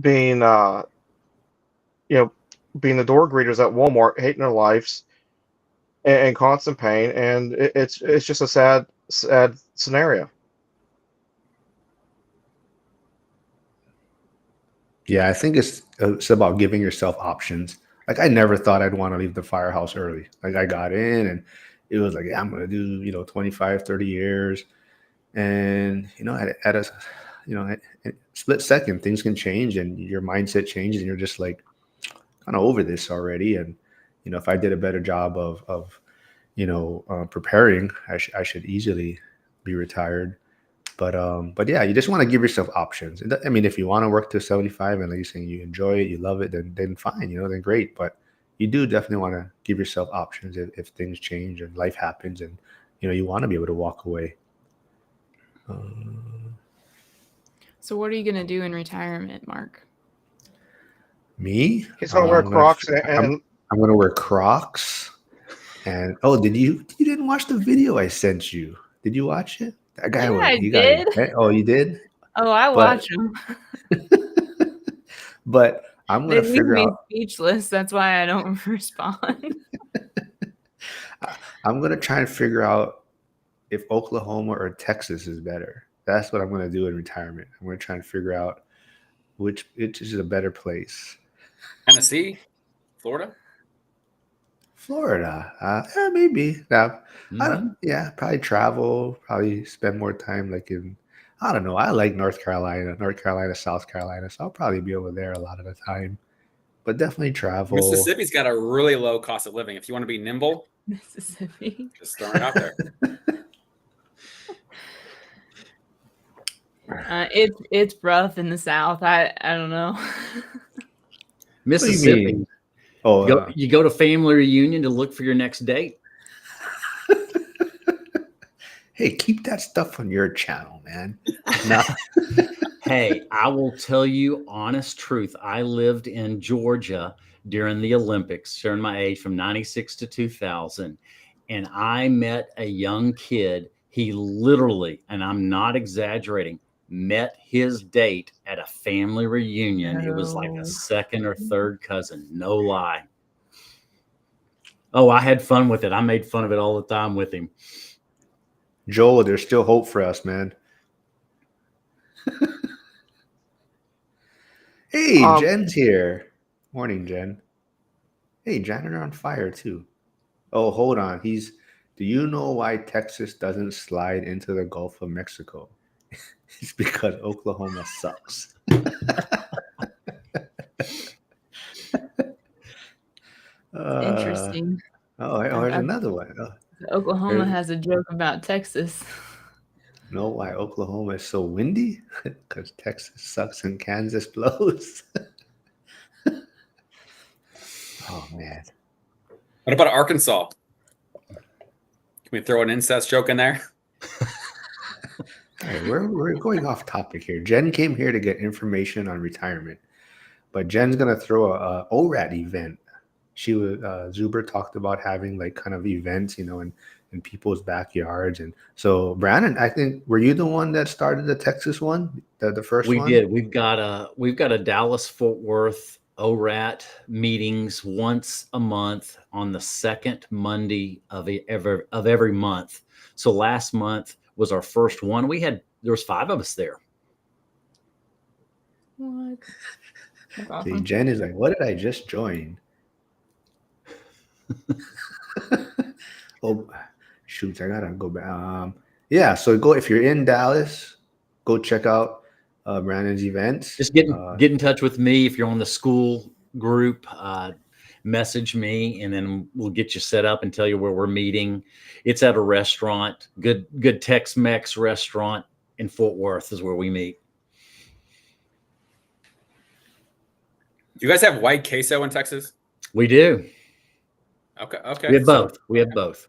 being, you know, being the door greeters at Walmart, hating their lives, and constant pain, and it's just a sad scenario. Yeah, I think it's about giving yourself options. Like I never thought I'd want to leave the firehouse early. Like I got in and it was like, yeah, I'm gonna do, 25, 30 years. And at a at split second, things can change and your mindset changes and you're just like kind of over this already. And if I did a better job of preparing, I should easily be retired. But yeah, you just want to give yourself options. I mean, if you want to work to 75 and like you're saying you enjoy it, you love it, then fine, then great. But you do definitely want to give yourself options if things change and life happens, and you want to be able to walk away. So what are you going to do in retirement, Mark? Me? He's gonna wear Crocs and I'm gonna wear Crocs. And you didn't watch the video I sent you? Did you watch it? That guy I he did. got it. Oh, you did? Oh, I watch them. But I'm They gonna leave figure me out. speechless. That's why I don't respond. I'm gonna try and figure out if Oklahoma or Texas is better. That's what I'm gonna do in retirement. I'm gonna try and figure out which is a better place. Tennessee, Florida. Florida, yeah, maybe. Now, I don't. Mhm. Yeah, probably travel. Probably spend more time like in. I don't know. I like North Carolina, South Carolina. So I'll probably be over there a lot of the time. But definitely travel. Mississippi's got a really low cost of living. If you want to be nimble, Mississippi. just throwing it out there. It's rough in the South. I don't know. Mississippi. mean? Oh, You go to family reunion to look for your next date. hey, keep that stuff on your channel, man. No. Hey, I will tell you honest truth. I lived in Georgia during the Olympics, during my age from 96 to 2000. And I met a young kid. He literally, and I'm not exaggerating, met his date at a family reunion. It was like a second or third cousin. No lie. Oh, I had fun with it. I made fun of it all the time with him. Joel, there's still hope for us, man. Hey, Jen's here. Morning, Jen. Hey, janitor on fire too. Oh, hold on. Do you know why Texas doesn't slide into the Gulf of Mexico? It's because Oklahoma sucks. Interesting. There's another one. Oklahoma has a joke about Texas. Know why Oklahoma is so windy? Because Texas sucks and Kansas blows. Oh, man. What about Arkansas? Can we throw an incest joke in there? All right, we're going off topic here. Jen came here to get information on retirement, but Jen's gonna throw a ORAT event. Zuber talked about having like kind of events, in people's backyards, and so Brannon, I think were you the one that started the Texas one, the first one? We did. We've got a Dallas Fort Worth ORAT meetings once a month on the second Monday of every month. So last month was our first one. There was 5 of us there. What? That's See, awesome. Jen is like, what did I just join? Oh, shoot, I gotta go back. Yeah, so if you're in Dallas, go check out Brandon's events. Just get in touch with me if you're on the school group. Message me, and then we'll get you set up and tell you where we're meeting. It's at a restaurant, good Tex-Mex restaurant in Fort Worth is where we meet. Do you guys have white queso in Texas? We do. Okay. We have both.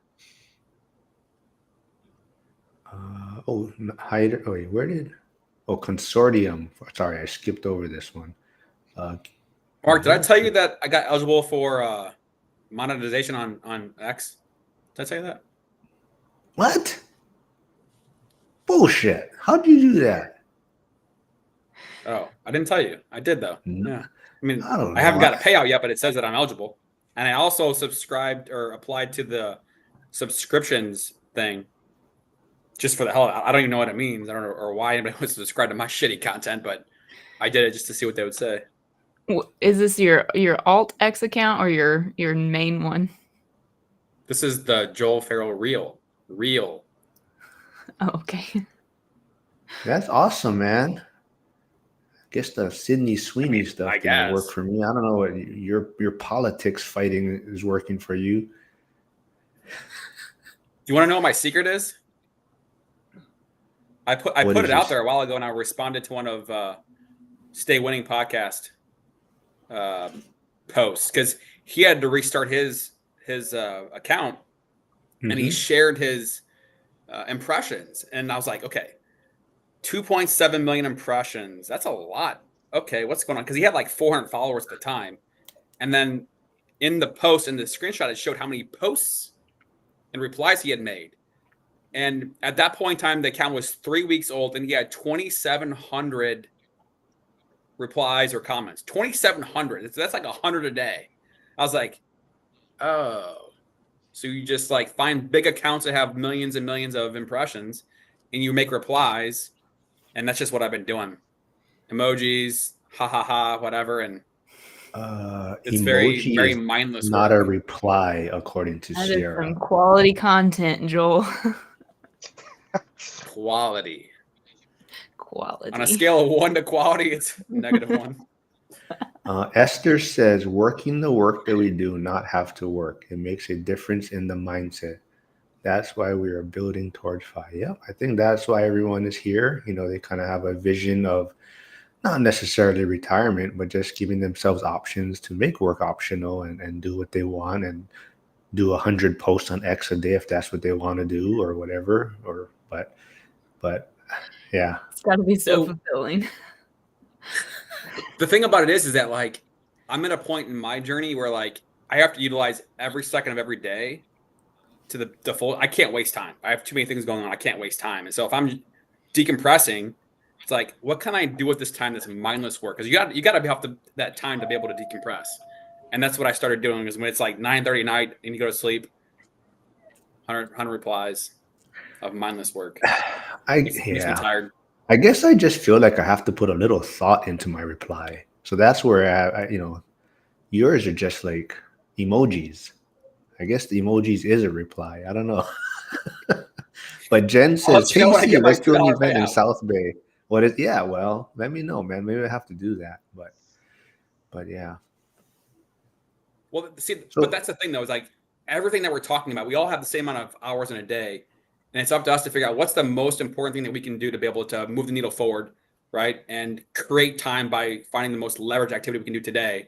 Hyder. Oh, wait, where did? Oh, consortium. Sorry, I skipped over this one. Mark, did I tell you that I got eligible for monetization on X? Did I tell you that? What? Bullshit. How'd you do that? Oh, I didn't tell you. I did though. No. Yeah. I mean, I don't know. I haven't got a payout yet, but it says that I'm eligible. And I also subscribed or applied to the subscriptions thing just for the hell of it. I don't even know what it means. I don't know or why anybody wants to subscribe to my shitty content, but I did it just to see what they would say. Is this your Alt X account or your main one? This is the Joel Farrell Real. Oh, okay. That's awesome, man. I guess the Sydney Sweeney stuff I didn't work guess. for me. I don't know what your politics fighting is working for you. Do you want to know what my secret is? I put it out there a while ago, and I responded to one of Stay Winning podcast posts because he had to restart his account, and he shared his impressions, and I was like, okay, 2.7 million impressions. That's a lot. Okay, what's going on? Because he had like 400 followers at the time, and then in the post in the screenshot, it showed how many posts and replies he had made. And at that point in time, the account was 3 weeks old, and he had 2,700 replies or comments. 2,700. That's like 100 a day. I was like, oh. So you just like find big accounts that have millions and millions of impressions, and you make replies, and that's just what I've been doing. Emojis, ha ha ha, whatever, and it's emoji very is mindless. not work. a reply, according to That is Sierra. some quality content, Joel. Quality. Quality. On a scale of 1 to quality, it's -1. Esther says, working the work that we do, not have to work. It makes a difference in the mindset. That's why we are building towards FI. Yep, I think that's why everyone is here. You know, they kind of have a vision of not necessarily retirement, but just giving themselves options to make work optional and do what they want and do 100 posts on X a day if that's what they want to do or whatever. But yeah. It's got to be so So- fulfilling. The thing about it is that like I'm at a point in my journey where like I have to utilize every second of every day to the full. I can't waste time. I have too many things going on. I can't waste time. And so if I'm decompressing, it's like, what can I do with this time that's mindless work? Because you got to have that time to be able to decompress. And that's what I started doing. Is when it's like 9:30 at night and you go to sleep, 100 replies of mindless work. Makes me tired. I guess I just feel like I have to put a little thought into my reply. So that's where I you know, yours are just like emojis. I guess the emojis is a reply. I don't know. But Jen says, you know when I Casey, get my let's do an $2 event in payout. South Bay. What is, yeah, well, let me know, man. Maybe I have to do that. But yeah. Well, see, So- but that's the thing though, is like everything that we're talking about, we all have the same amount of hours in a day. And it's up to us to figure out what's the most important thing that we can do to be able to move the needle forward, right? And create time by finding the most leverage activity we can do today.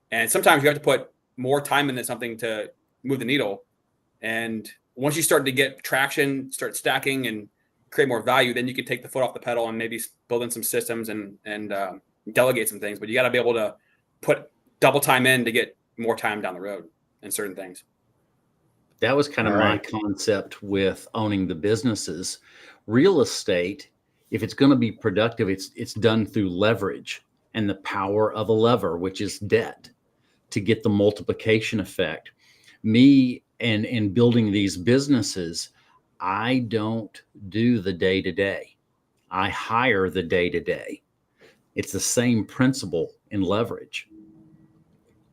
And sometimes you have to put more time into something to move the needle. And once you start to get traction, start stacking and create more value, then you can take the foot off the pedal and maybe build in some systems and delegate some things. But you got to be able to put double time in to get more time down the road in certain things. That was kind of All my right. concept with owning the businesses. Real estate, if it's going to be productive, it's done through leverage and the power of a lever, which is debt, to get the multiplication effect. Me and building these businesses, I don't do the day-to-day. I hire the day-to-day. It's the same principle in leverage.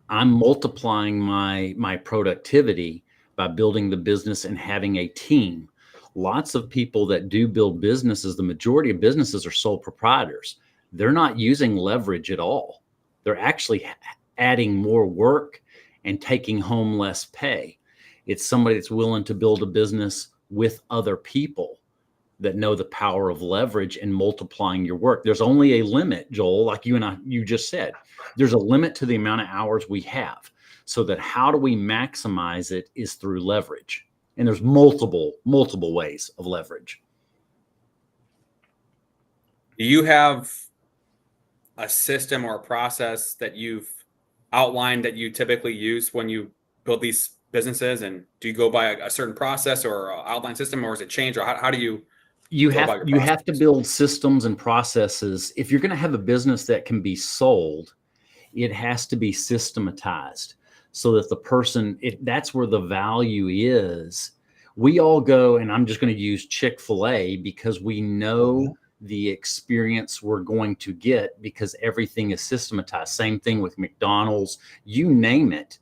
I'm multiplying my productivity by building the business and having a team. Lots of people that do build businesses, the majority of businesses are sole proprietors. They're not using leverage at all. They're actually adding more work and taking home less pay. It's somebody that's willing to build a business with other people that know the power of leverage and multiplying your work. There's only a limit, Joel, like you just said. There's a limit to the amount of hours we have. So that how do we maximize it is through leverage. And there's multiple ways of leverage. Do you have a system or a process that you've outlined that you typically use when you build these businesses? And do you go by a certain process or outline system, or is it changed? Or how do you You go about your have to process? build systems and processes. If you're going to have a business that can be sold, it has to be systematized so that the person, that's where the value is. We all go, and I'm just going to use Chick-fil-A because we know the experience we're going to get because everything is systematized. Same thing with McDonald's, you name it.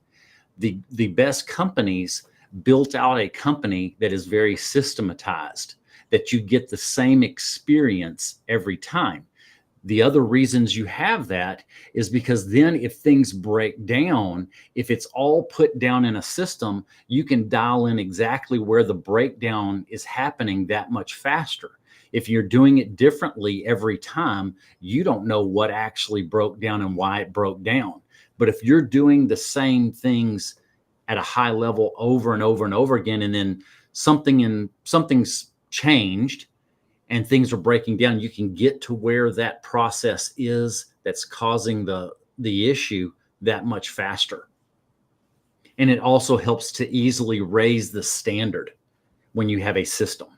The best companies built out a company that is very systematized, that you get the same experience every time. The other reasons you have that is because then if things break down, if it's all put down in a system, you can dial in exactly where the breakdown is happening that much faster. If you're doing it differently every time, you don't know what actually broke down and why it broke down. But if you're doing the same things at a high level over and over and over again, and then something's changed and things are breaking down, you can get to where that process is that's causing the issue that much faster. And it also helps to easily raise the standard when you have a system.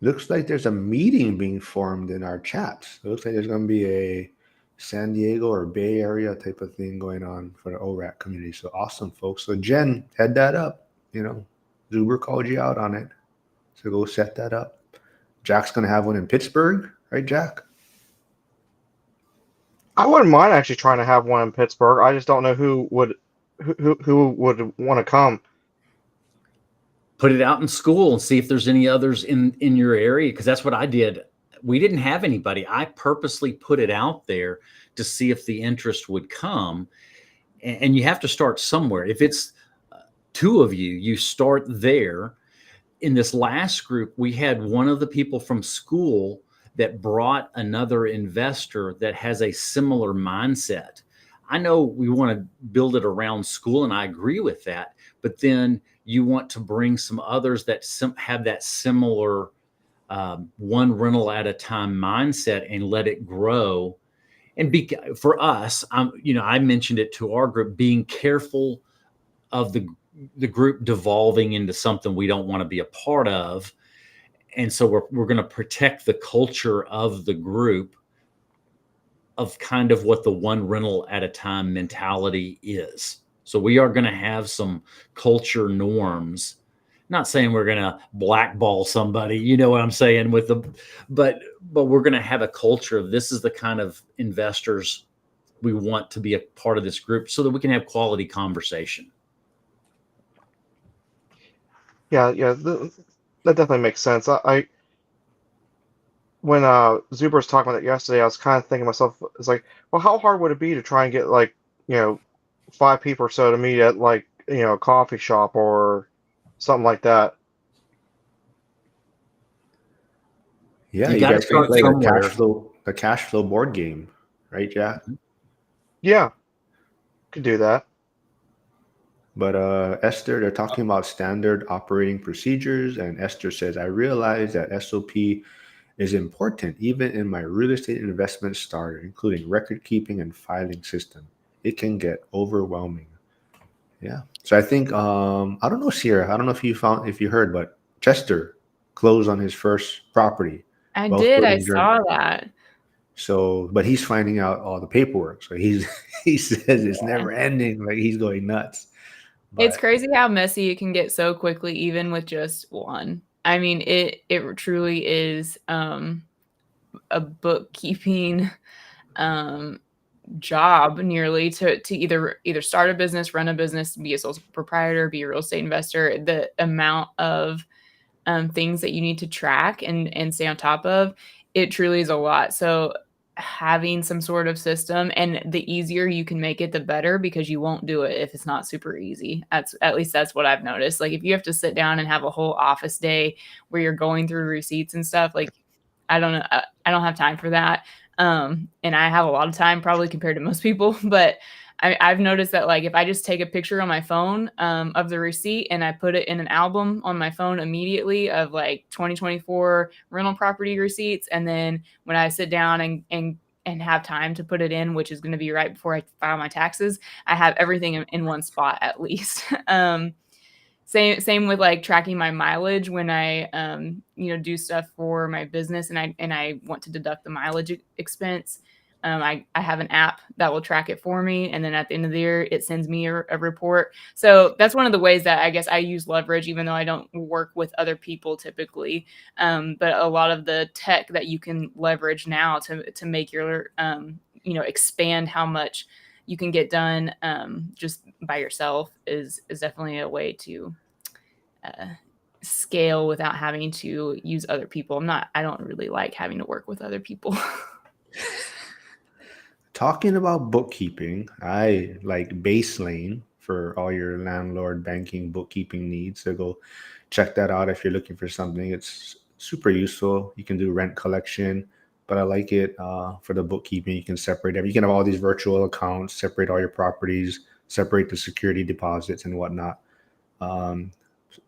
Looks like there's a meeting being formed in our chats. It looks like there's going to be a San Diego or Bay Area type of thing going on for the ORAC community. So awesome, folks. So Jen, head that up. Zuber called you out on it. So go set that up. Jack's going to have one in Pittsburgh, right, Jack? I wouldn't mind actually trying to have one in Pittsburgh. I just don't know who would want to come. Put it out in school and see if there's any others in your area, because that's what I did. We didn't have anybody. I purposely put it out there to see if the interest would come. And you have to start somewhere. If it's two of you, you start there. In this last group, we had one of the people from school that brought another investor that has a similar mindset. I know we want to build it around school, and I agree with that. But then you want to bring some others that have that similar one rental at a time mindset and let it grow. And for us, I mentioned it to our group, being careful of the group devolving into something we don't want to be a part of. And so we're going to protect the culture of the group, of kind of what the one rental at a time mentality is. So we are going to have some culture norms. Not saying we're going to blackball somebody, you know what I'm saying, but we're going to have a culture of, this is the kind of investors we want to be a part of this group, so that we can have quality conversation. Yeah, that definitely makes sense. When Zuber was talking about it yesterday, I was kind of thinking to myself, it's like, well, how hard would it be to try and get 5 people or so to meet at a coffee shop or something like that? Yeah, You you gotta guys got start like somewhere. a cash flow board game, right, Jack? Yeah, could do that. But Esther, they're talking about standard operating procedures, and Esther says, I realize that SOP is important even in my real estate investment starter, including record keeping and filing system. It can get overwhelming. Yeah. So I think I don't know, Sierra. I don't know if you heard, but Chester closed on his first property, I wealth did. I building journey. saw that. So, but he's finding out all the paperwork. So he says it's Yeah. never ending. Like he's going nuts. It's But crazy how messy it can get so quickly, even with just one. I mean, it truly is a bookkeeping job nearly to either start a business, run a business, be a sole proprietor, be a real estate investor. The amount of things that you need to track and stay on top of, it truly is a lot. So having some sort of system, and the easier you can make it, the better, because you won't do it if it's not super easy. At least that's what I've noticed. Like if you have to sit down and have a whole office day where you're going through receipts and stuff, like I don't know, I don't have time for that. And I have a lot of time probably compared to most people, but I've noticed that like if I just take a picture on my phone of the receipt and I put it in an album on my phone immediately of like 2024 rental property receipts, and then when I sit down and have time to put it in, which is going to be right before I file my taxes, I have everything in one spot at least. Same with like tracking my mileage when I do stuff for my business and I want to deduct the mileage expense. I have an app that will track it for me. And then at the end of the year, it sends me a report. So that's one of the ways that I guess I use leverage, even though I don't work with other people typically. But a lot of the tech that you can leverage now to make your, expand how much you can get done just by yourself is definitely a way to scale without having to use other people. I don't really like having to work with other people. Talking about bookkeeping, I like Baselane for all your landlord banking bookkeeping needs. So go check that out if you're looking for something. It's super useful. You can do rent collection, but I like it for the bookkeeping. You can separate them. You can have all these virtual accounts, separate all your properties, separate the security deposits and whatnot. Um,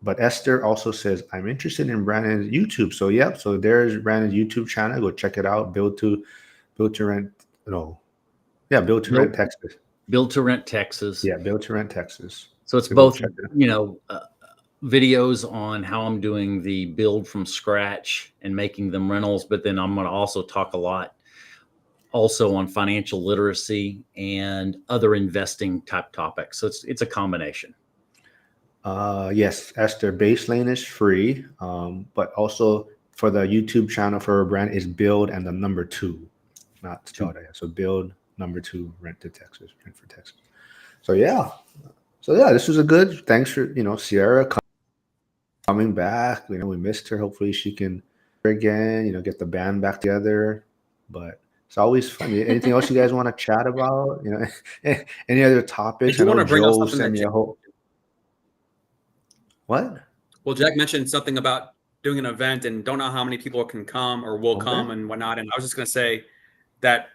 but Esther also says, I'm interested in Brandon's YouTube. So, yep. So there's Brandon's YouTube channel. Go check it out. Build to rent. No. Yeah. Build to rent Texas. Build to Rent Texas. Yeah. Build to rent Texas. So it's So both, videos on how I'm doing the build from scratch and making them rentals. But then I'm going to also talk a lot also on financial literacy and other investing type topics. So it's a combination. Yes, Esther, Baselane is free, but also for the YouTube channel for a brand is build and the number 2, not spelled out. So build number 2, rent for Texas. So yeah, this was a good. Thanks for Sierra coming back. We missed her. Hopefully she can again. Get the band back together. But it's always fun. Anything else you guys want to chat about? Any other topics? Did you want to bring up Joe something sent me a whole. What? Well, Jack mentioned something about doing an event and don't know how many people can come or will come and whatnot. And I was just going to say that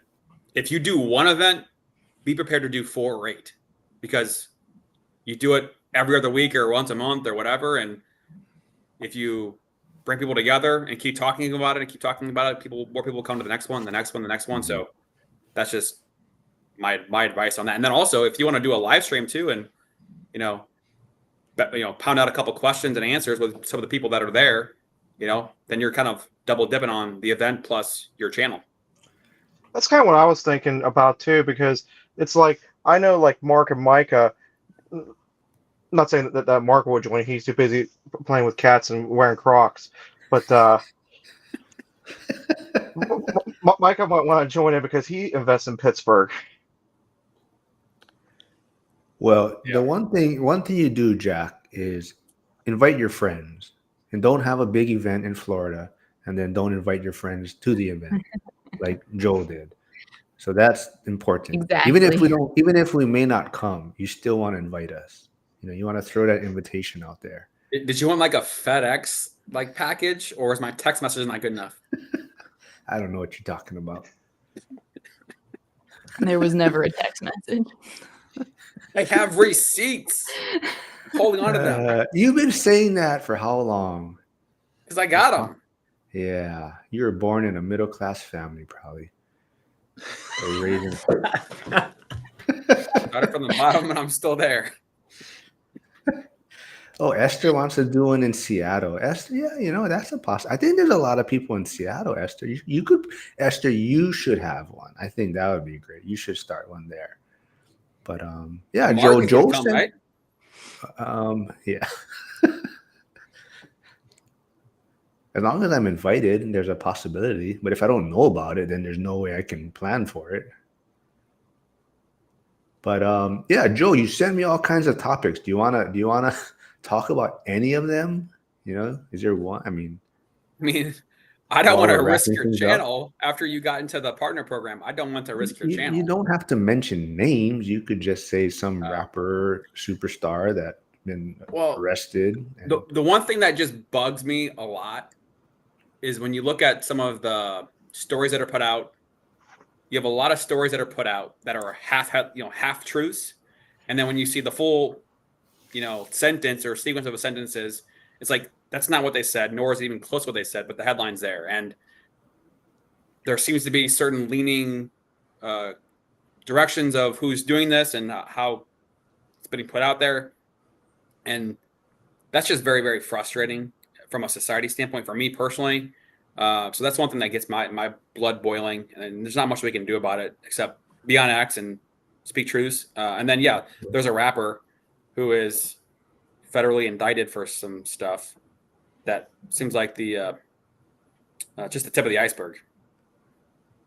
if you do one event, be prepared to do 4 or 8, because you do it every other week or once a month or whatever. And if you bring people together and keep talking about it, more people come to the next one, the next one, the next one. So that's just my advice on that. And then also, if you want to do a live stream too, and pound out a couple questions and answers with some of the people that are there, then you're kind of double dipping on the event plus your channel. That's kind of what I was thinking about too, because it's like, I know like Mark and Micah, not saying that Mark would join, he's too busy playing with cats and wearing Crocs, but Micah might want to join in because he invests in Pittsburgh. Well, the one thing you do, Jack, is invite your friends, and don't have a big event in Florida and then don't invite your friends to the event like Joel did. So that's important. Exactly. Even if we may not come, you still want to invite us. You want to throw that invitation out there. Did you want like a FedEx like package, or is my text message not good enough? I don't know what you're talking about. There was never a text message. I have receipts. Holding on to them. You've been saying that for how long? Because I got them. Yeah, you were born in a middle-class family, probably. Started from the bottom, and I'm still there. Oh, Esther wants to do one in Seattle. Esther, yeah, that's a possibility. I think there's a lot of people in Seattle, Esther. You could, Esther, you should have one. I think that would be great. You should start one there. But yeah, Mark Joe come, said, right? Yeah. As long as I'm invited, there's a possibility. But if I don't know about it, then there's no way I can plan for it. But yeah, Joe, you sent me all kinds of topics. Do you wanna talk about any of them? Is there one? I mean, I don't want to risk your channel after you got into the partner program. I don't want to risk your channel. You don't have to mention names. You could just say some rapper superstar that been arrested. The one thing that just bugs me a lot is when you look at some of the stories that are put out. You have a lot of stories that are put out that are half truths, and then when you see the full, sentence or sequence of sentences, it's like that's not what they said, nor is it even close to what they said. But the headline's there, and there seems to be certain leaning directions of who's doing this and how it's being put out there, and that's just very, very frustrating from a society standpoint for me personally. So that's one thing that gets my blood boiling, and there's not much we can do about it except be on X and speak truths. And then there's a rapper who is federally indicted for some stuff that seems like the just the tip of the iceberg.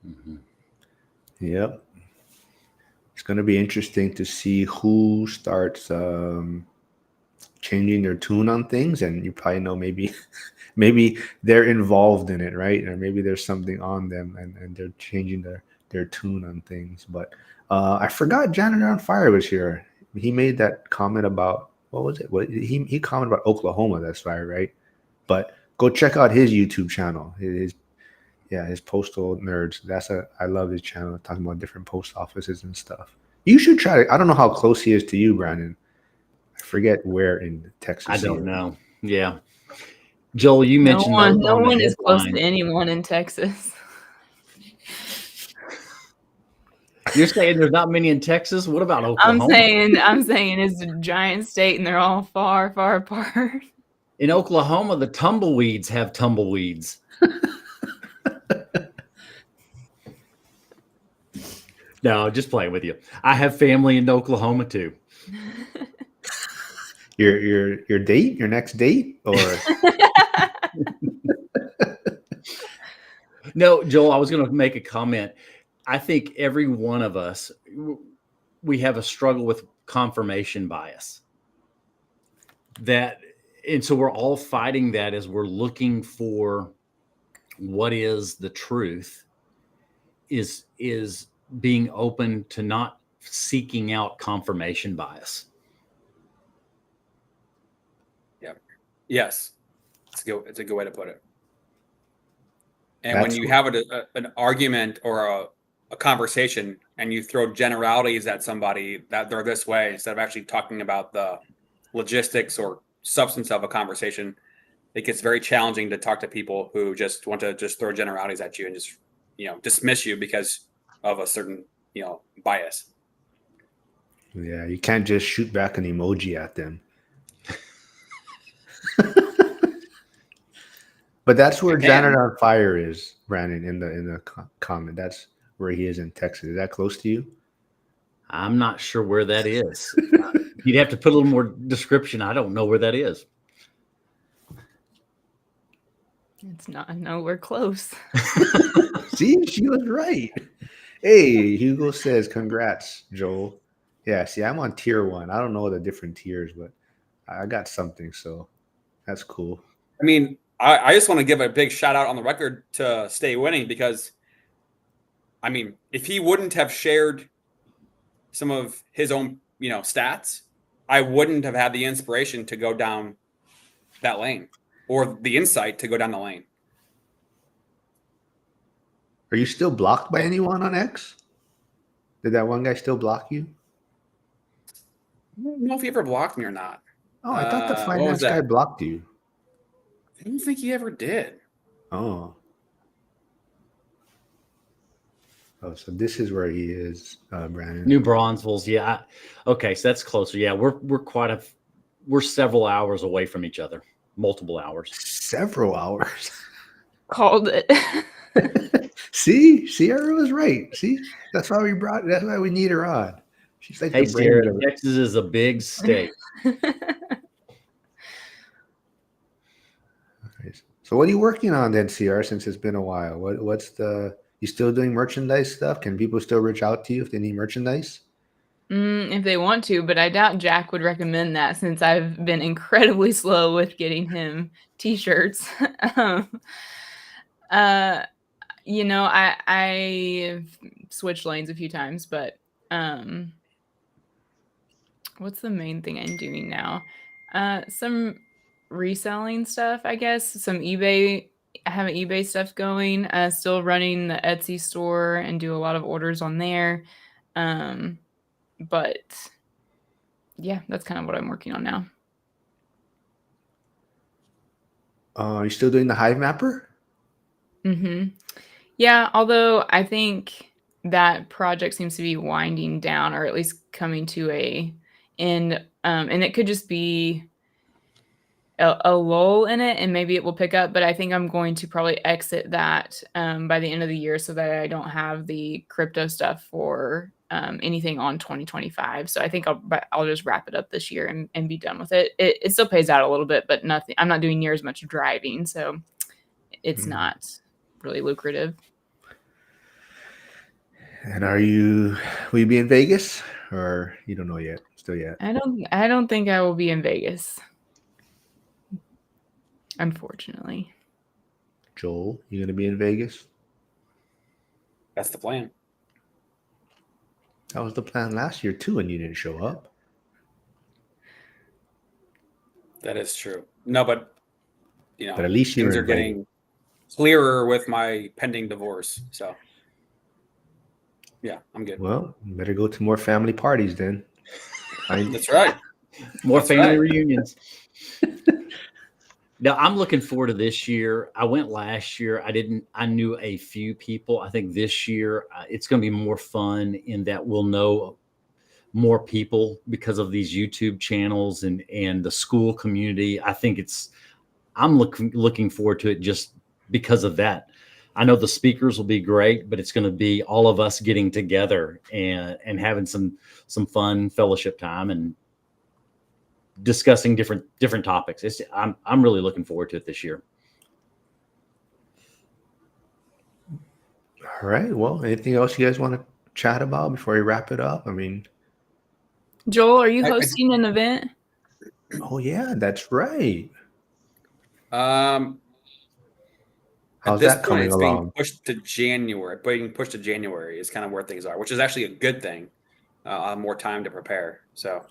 Mhm. Yep. It's going to be interesting to see who starts changing their tune on things, and you probably know maybe they're involved in it, right? Or maybe there's something on them, and they're changing their tune on things. But I forgot Janitor on Fire was here. He made that comment about what was it? What he commented about Oklahoma. That's right. But go check out his YouTube channel. His Postal Nerds. I love his channel, talking about different post offices and stuff. You should try it. I don't know how close he is to you, Brandon. I forget where in Texas. I don't know. Yeah. Joel, you mentioned no one is close to anyone in Texas. You're saying there's not many in Texas? What about Oklahoma? I'm saying it's a giant state and they're all far, far apart. In Oklahoma, the tumbleweeds have tumbleweeds. No, just playing with you. I have family in Oklahoma too. Your date, your next date, or no, Joel, I was going to make a comment. I think every one of us, we have a struggle with confirmation bias. And so we're all fighting that as we're looking for what is the truth, is being open to not seeking out confirmation bias. Yeah. Yes. It's a good way to put it. And when you have an argument or a conversation and you throw generalities at somebody that they're this way instead of actually talking about the logistics or substance of a conversation, it gets very challenging to talk to people who just want to just throw generalities at you and just, dismiss you because of a certain, bias. Yeah, you can't just shoot back an emoji at them. But that's where Janitor on Fire is, Brandon, in the comment. That's where he is in Texas. Is that close to you? I'm not sure where that is. You'd have to put a little more description. I don't know where that is. It's not. No, we're close. See, she was right. Hey, Hugo says, congrats, Joel. Yeah, see, I'm on tier 1. I don't know the different tiers, but I got something, so that's cool. I mean, I just want to give a big shout out on the record to Stay Winning because, I mean, if he wouldn't have shared some of his own, stats, I wouldn't have had the inspiration to go down that lane or the insight to go down the lane. Are you still blocked by anyone on X? Did that one guy still block you? I don't know if he ever blocked me or not. Oh, I thought the finance guy blocked you. I don't think he ever did. Oh, so this is where he is, Brannon. New Braunfels, yeah. Okay, so that's closer. Yeah, we're several hours away from each other, multiple hours. Several hours. Called it. See, Sierra was right. See, that's why we need her on. She's like, hey, Sierra, Texas is a big state. So what are you working on then, Sierra, since it's been a while? You still doing merchandise stuff? Can people still reach out to you if they need merchandise? If they want to, but I doubt Jack would recommend that since I've been incredibly slow with getting him t-shirts. I've switched lanes a few times, but what's the main thing I'm doing now? Some reselling stuff, I guess. Some eBay. I have an eBay stuff going. Still running the Etsy store and do a lot of orders on there. But yeah, that's kind of what I'm working on now. You're still doing the Hive Mapper? Mm-hmm. Yeah, although I think that project seems to be winding down, or at least coming to a end. And it could just be a lull in it, and maybe it will pick up. But I think I'm going to probably exit that by the end of the year so that I don't have the crypto stuff for anything on 2025. So I think I'll just wrap it up this year and be done with it. It still pays out a little bit, but nothing. I'm not doing near as much driving, so it's not really lucrative. And will you be in Vegas, or you don't know yet? Still yet? I don't think I will be in Vegas, unfortunately. Joel, you gonna be in Vegas? That's the plan. That was the plan last year too, and you didn't show up. That is true. No, but But at least you're things are invited. getting clearer with my pending divorce. So yeah, I'm good. Well, you better go to more family parties then. That's right. More That's family right. reunions. Now I'm looking forward to this year. I went last year. I knew a few people. I think this year it's going to be more fun in that we'll know more people because of these YouTube channels and the school community. I think I'm looking forward to it just because of that. I know the speakers will be great, but it's going to be all of us getting together and having some fun fellowship time and discussing different topics. I'm really looking forward to it this year. All right. Well, anything else you guys want to chat about before we wrap it up? I mean, Joel, are you hosting an event? oh yeah, that's right. How's How's that coming it's along? being pushed to January. Being pushed to January is kind of where things are, which is actually a good thing. I'll have more time to prepare. So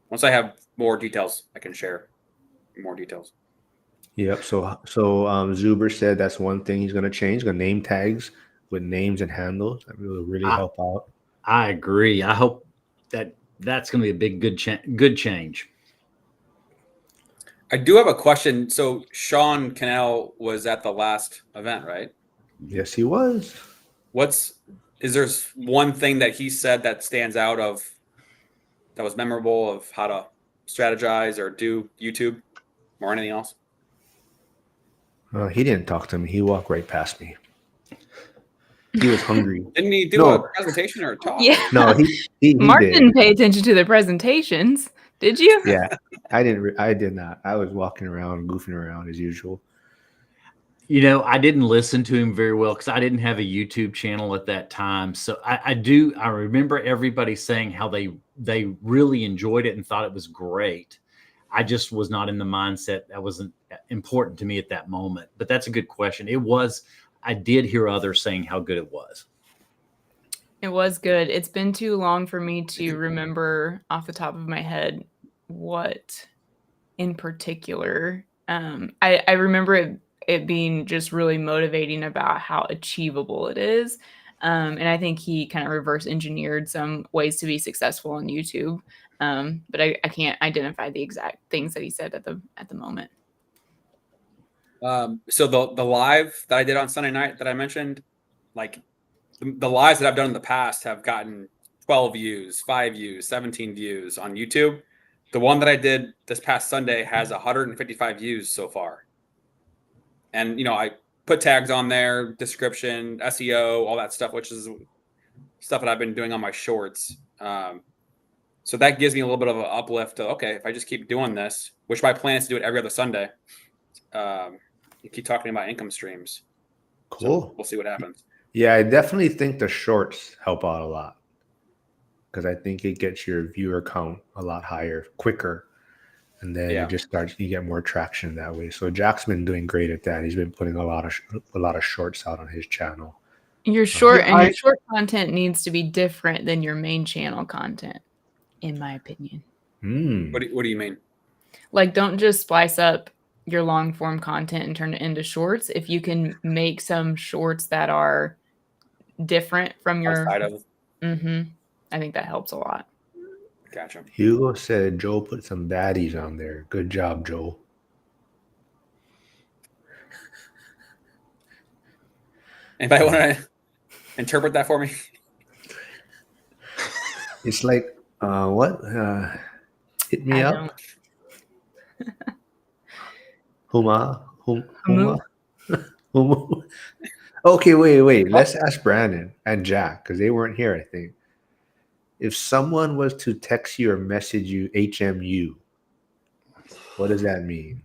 once I have more details, I can share more details. Yep. So Zuber said that's one thing he's going to change. Going to name tags with names and handles. That will really help out. I agree. I hope that's going to be a big good change. I do have a question. So Sean Cannell was at the last event, right? Yes, he was. Is there one thing that he said that stands out that was memorable of how to strategize or do YouTube or anything else? He didn't talk to me. He walked right past me. He was hungry. Didn't he do a presentation or a talk? Yeah. No, he Mark did. didn't pay attention to the presentations. Did you? Yeah, I did not. I was walking around, goofing around as usual. I didn't listen to him very well because I didn't have a YouTube channel at that time. So I remember everybody saying how they really enjoyed it and thought it was great. I just was not in the mindset that wasn't important to me at that moment. But that's a good question. I did hear others saying how good it was. It was good. It's been too long for me to remember off the top of my head what in particular. I remember it being just really motivating about how achievable it is. And I think he kind of reverse engineered some ways to be successful on YouTube. But I can't identify the exact things that he said at the moment. So the live that I did on Sunday night that I mentioned, like the lives that I've done in the past have gotten 12 views, 5 views, 17 views on YouTube. The one that I did this past Sunday has 155 views so far. And, I put tags on there, description, SEO, all that stuff, which is stuff that I've been doing on my shorts. So that gives me a little bit of an uplift. Okay, if I just keep doing this, which my plan is to do it every other Sunday, you keep talking about income streams. Cool. So we'll see what happens. Yeah, I definitely think the shorts help out a lot because I think it gets your viewer count a lot higher, quicker, and then you get more traction that way. So Jack's been doing great at that. He's been putting a lot of shorts out on his channel. Your short content needs to be different than your main channel content, in my opinion. What do you mean? Like, don't just splice up your long form content and turn it into shorts. If you can make some shorts that are different from your side of I think that helps a lot. Gotcha. Hugo said Joel put some baddies on there. Good job, Joel. Anybody want to interpret that for me? It's like what? Hit me up. Huma. Humu. Okay, wait. Let's ask Brandon and Jack because they weren't here. I think if someone was to text you or message you HMU, what does that mean?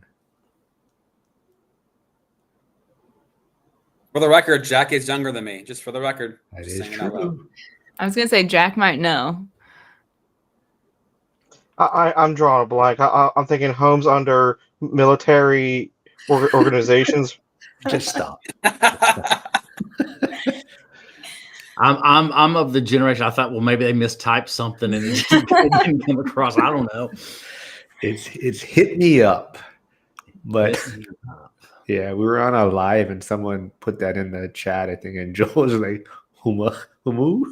For the record, Jack is younger than me. Just for the record. That Just is saying it out loud. true. I was gonna say Jack might know. I'm drawing a blank. I'm thinking homes under military organizations. Just stop. I'm of the generation. I thought, well, maybe they mistyped something and it didn't come across. I don't know. It's hit me up, but yeah, we were on a live and someone put that in the chat. I think, and Joel was like, "Humu."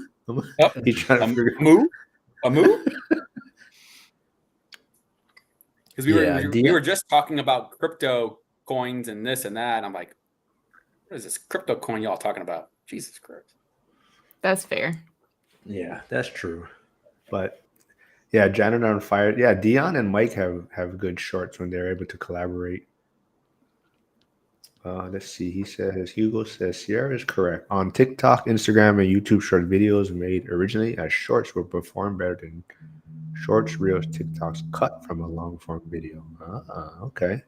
Yep. He's trying to figure. A moo? Because we were just talking about crypto coins and this and that. And I'm like, what is this crypto coin y'all talking about? Jesus Christ. That's fair. Yeah, that's true. But yeah, Janet on Fire. Yeah, Dion and Mike have good shorts when they're able to collaborate. Let's see. Hugo says Sierra is correct. On TikTok, Instagram, and YouTube, short videos made originally as shorts will perform better than shorts, reels, TikToks cut from a long form video. Okay.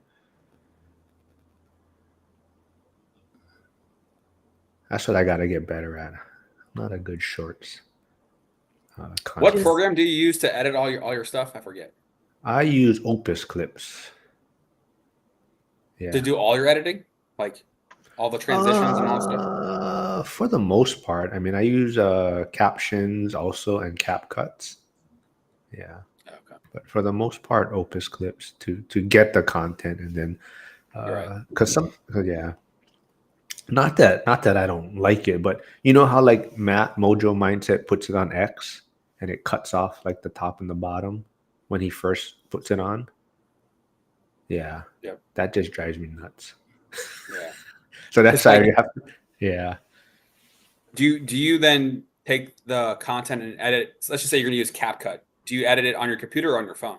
That's what I got to get better at. I'm not a good shorts. What program do you use to edit all your stuff? I forget. I use Opus Clips. Yeah. To do all your editing? Like all the transitions and all that stuff? For the most part. I mean, I use captions also and cap cuts. Yeah. Okay. But for the most part, Opus Clips to get the content and then because yeah. Not that I don't like it, but you know how like Matt Mojo Mindset puts it on X and it cuts off like the top and the bottom when he first puts it on? Yeah. Yep. That just drives me nuts. Yeah. So that's Like, why I have to, yeah. Do you then take the content and edit? So let's just say you're going to use CapCut. Do you edit it on your computer or on your phone?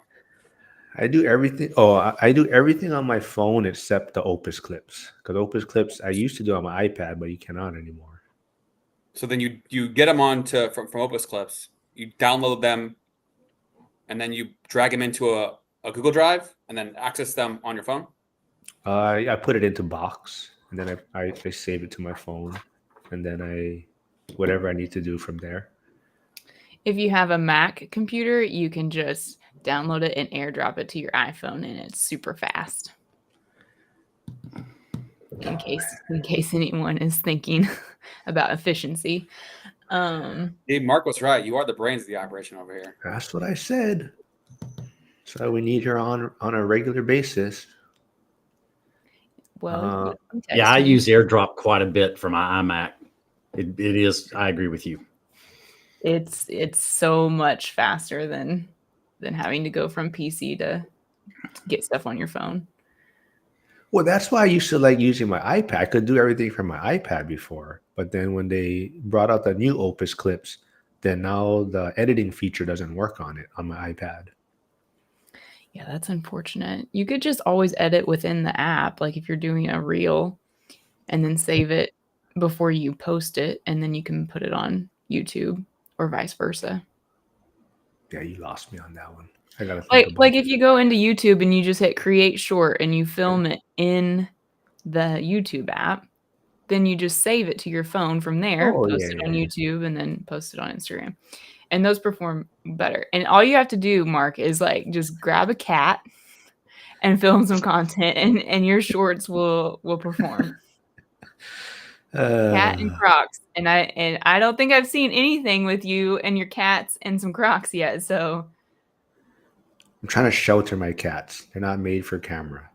I do everything. Oh, I do everything on my phone except the Opus Clips. Because Opus Clips I used to do on my iPad, but you cannot anymore. So then you get them onto from Opus Clips, you download them, and then you drag them into a Google Drive and then access them on your phone? I put it into Box, and then I save it to my phone, and then whatever I need to do from there. If you have a Mac computer, you can just download it and airdrop it to your iPhone, and it's super fast. In case anyone is thinking about efficiency. Hey, Mark was right. You are the brains of the operation over here. That's what I said. So we need her on a regular basis. Well, yeah, I use AirDrop quite a bit for my iMac. It is. I agree with you. It's so much faster than having to go from PC to get stuff on your phone. Well, that's why I used to like using my iPad. I could do everything from my iPad before, but then when they brought out the new Opus Clips, then now the editing feature doesn't work on it on my iPad. Yeah, that's unfortunate. You could just always edit within the app, like if you're doing a reel, and then save it before you post it, and then you can put it on YouTube or vice versa. Yeah, you lost me on that one. I gotta think about like if you go into YouTube and you just hit create short and you film it in the YouTube app, then you just save it to your phone from there, post it on YouTube, and then post it on Instagram. And those perform better. And all you have to do, Mark, is like just grab a cat and film some content, and your shorts will perform. Cat and Crocs, and I don't think I've seen anything with you and your cats and some Crocs yet. So I'm trying to shelter my cats. They're not made for camera.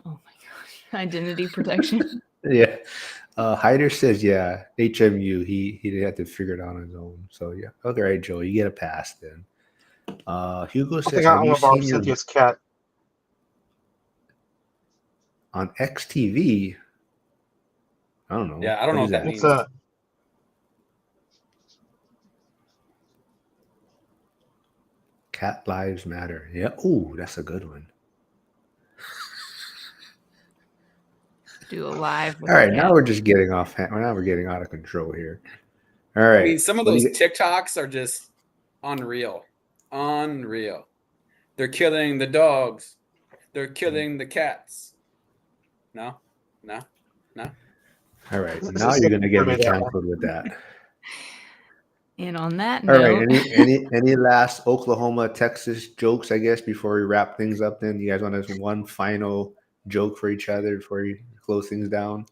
oh my gosh, identity protection. Yeah. Hyder says, yeah, HMU. He had to figure it out on his own. So yeah. Okay, right, Joe, you get a pass then. Hugo says, I'm have you gonna borrow seen your Cynthia's cat. on XTV? I don't know. Yeah, I don't know what that It's means. Cat Lives Matter. Yeah. Ooh, that's a good one. Do a live. All right, now we're just getting off hand. Now we're getting out of control here. All right. I mean, some of what do those you- TikToks are just unreal. Unreal. They're killing the dogs. They're killing the cats. No, no, no. All right. This Now is you're gonna get me that one. canceled with that. And on that All right. note, Any last Oklahoma, Texas jokes, I guess, before we wrap things up then? You guys want us one final joke for each other before you close things down?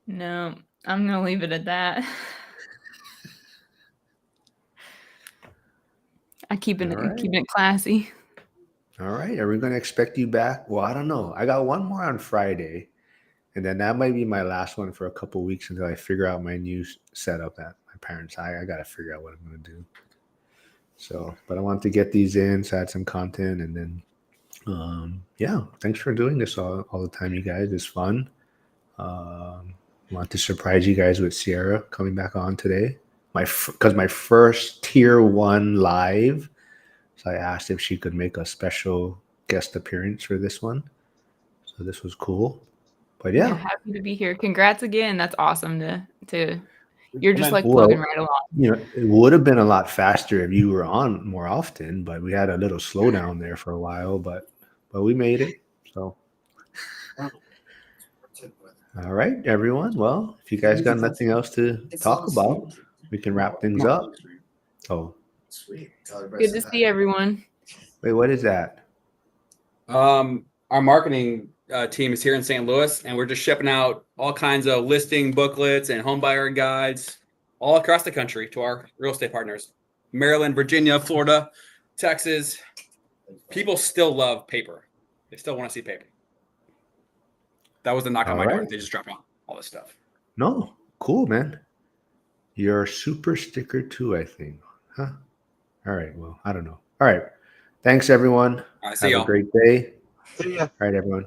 no, I'm gonna leave it at that. Keeping it classy. All right. Are we gonna expect you back? Well, I don't know. I got one more on Friday, and then that might be my last one for a couple weeks until I figure out my new setup at my parents' I gotta figure out what I'm gonna do. So, but I want to get these in, so I had some content, and then yeah, thanks for doing this all the time, you guys. It's fun. Want to surprise you guys with Sierra coming back on today. Because my first tier 1 live, so I asked if she could make a special guest appearance for this one. So this was cool. But yeah, Happy to be here. Congrats again. That's awesome to you're just Amen. like Well, plugging right along. you know, it would have been a lot faster if you were on more often, but we had a little slowdown there for a while, but we made it. So all right, everyone. Well, if you guys got nothing else to talk about, we can wrap things up. Oh, Good to see everyone. wait, what is that? Our marketing team is here in St. Louis, and we're just shipping out all kinds of listing booklets and home buyer guides all across the country to our real estate partners. Maryland, Virginia, Florida, Texas. People still love paper. They still want to see paper. That was the knock on All my door. right. They just dropped off all this stuff. No, cool, man. You're a super sticker too, I think. Huh? All right. Well, I don't know. All right. Thanks, everyone. All right, see Have y'all. a great day. See ya. All right, everyone.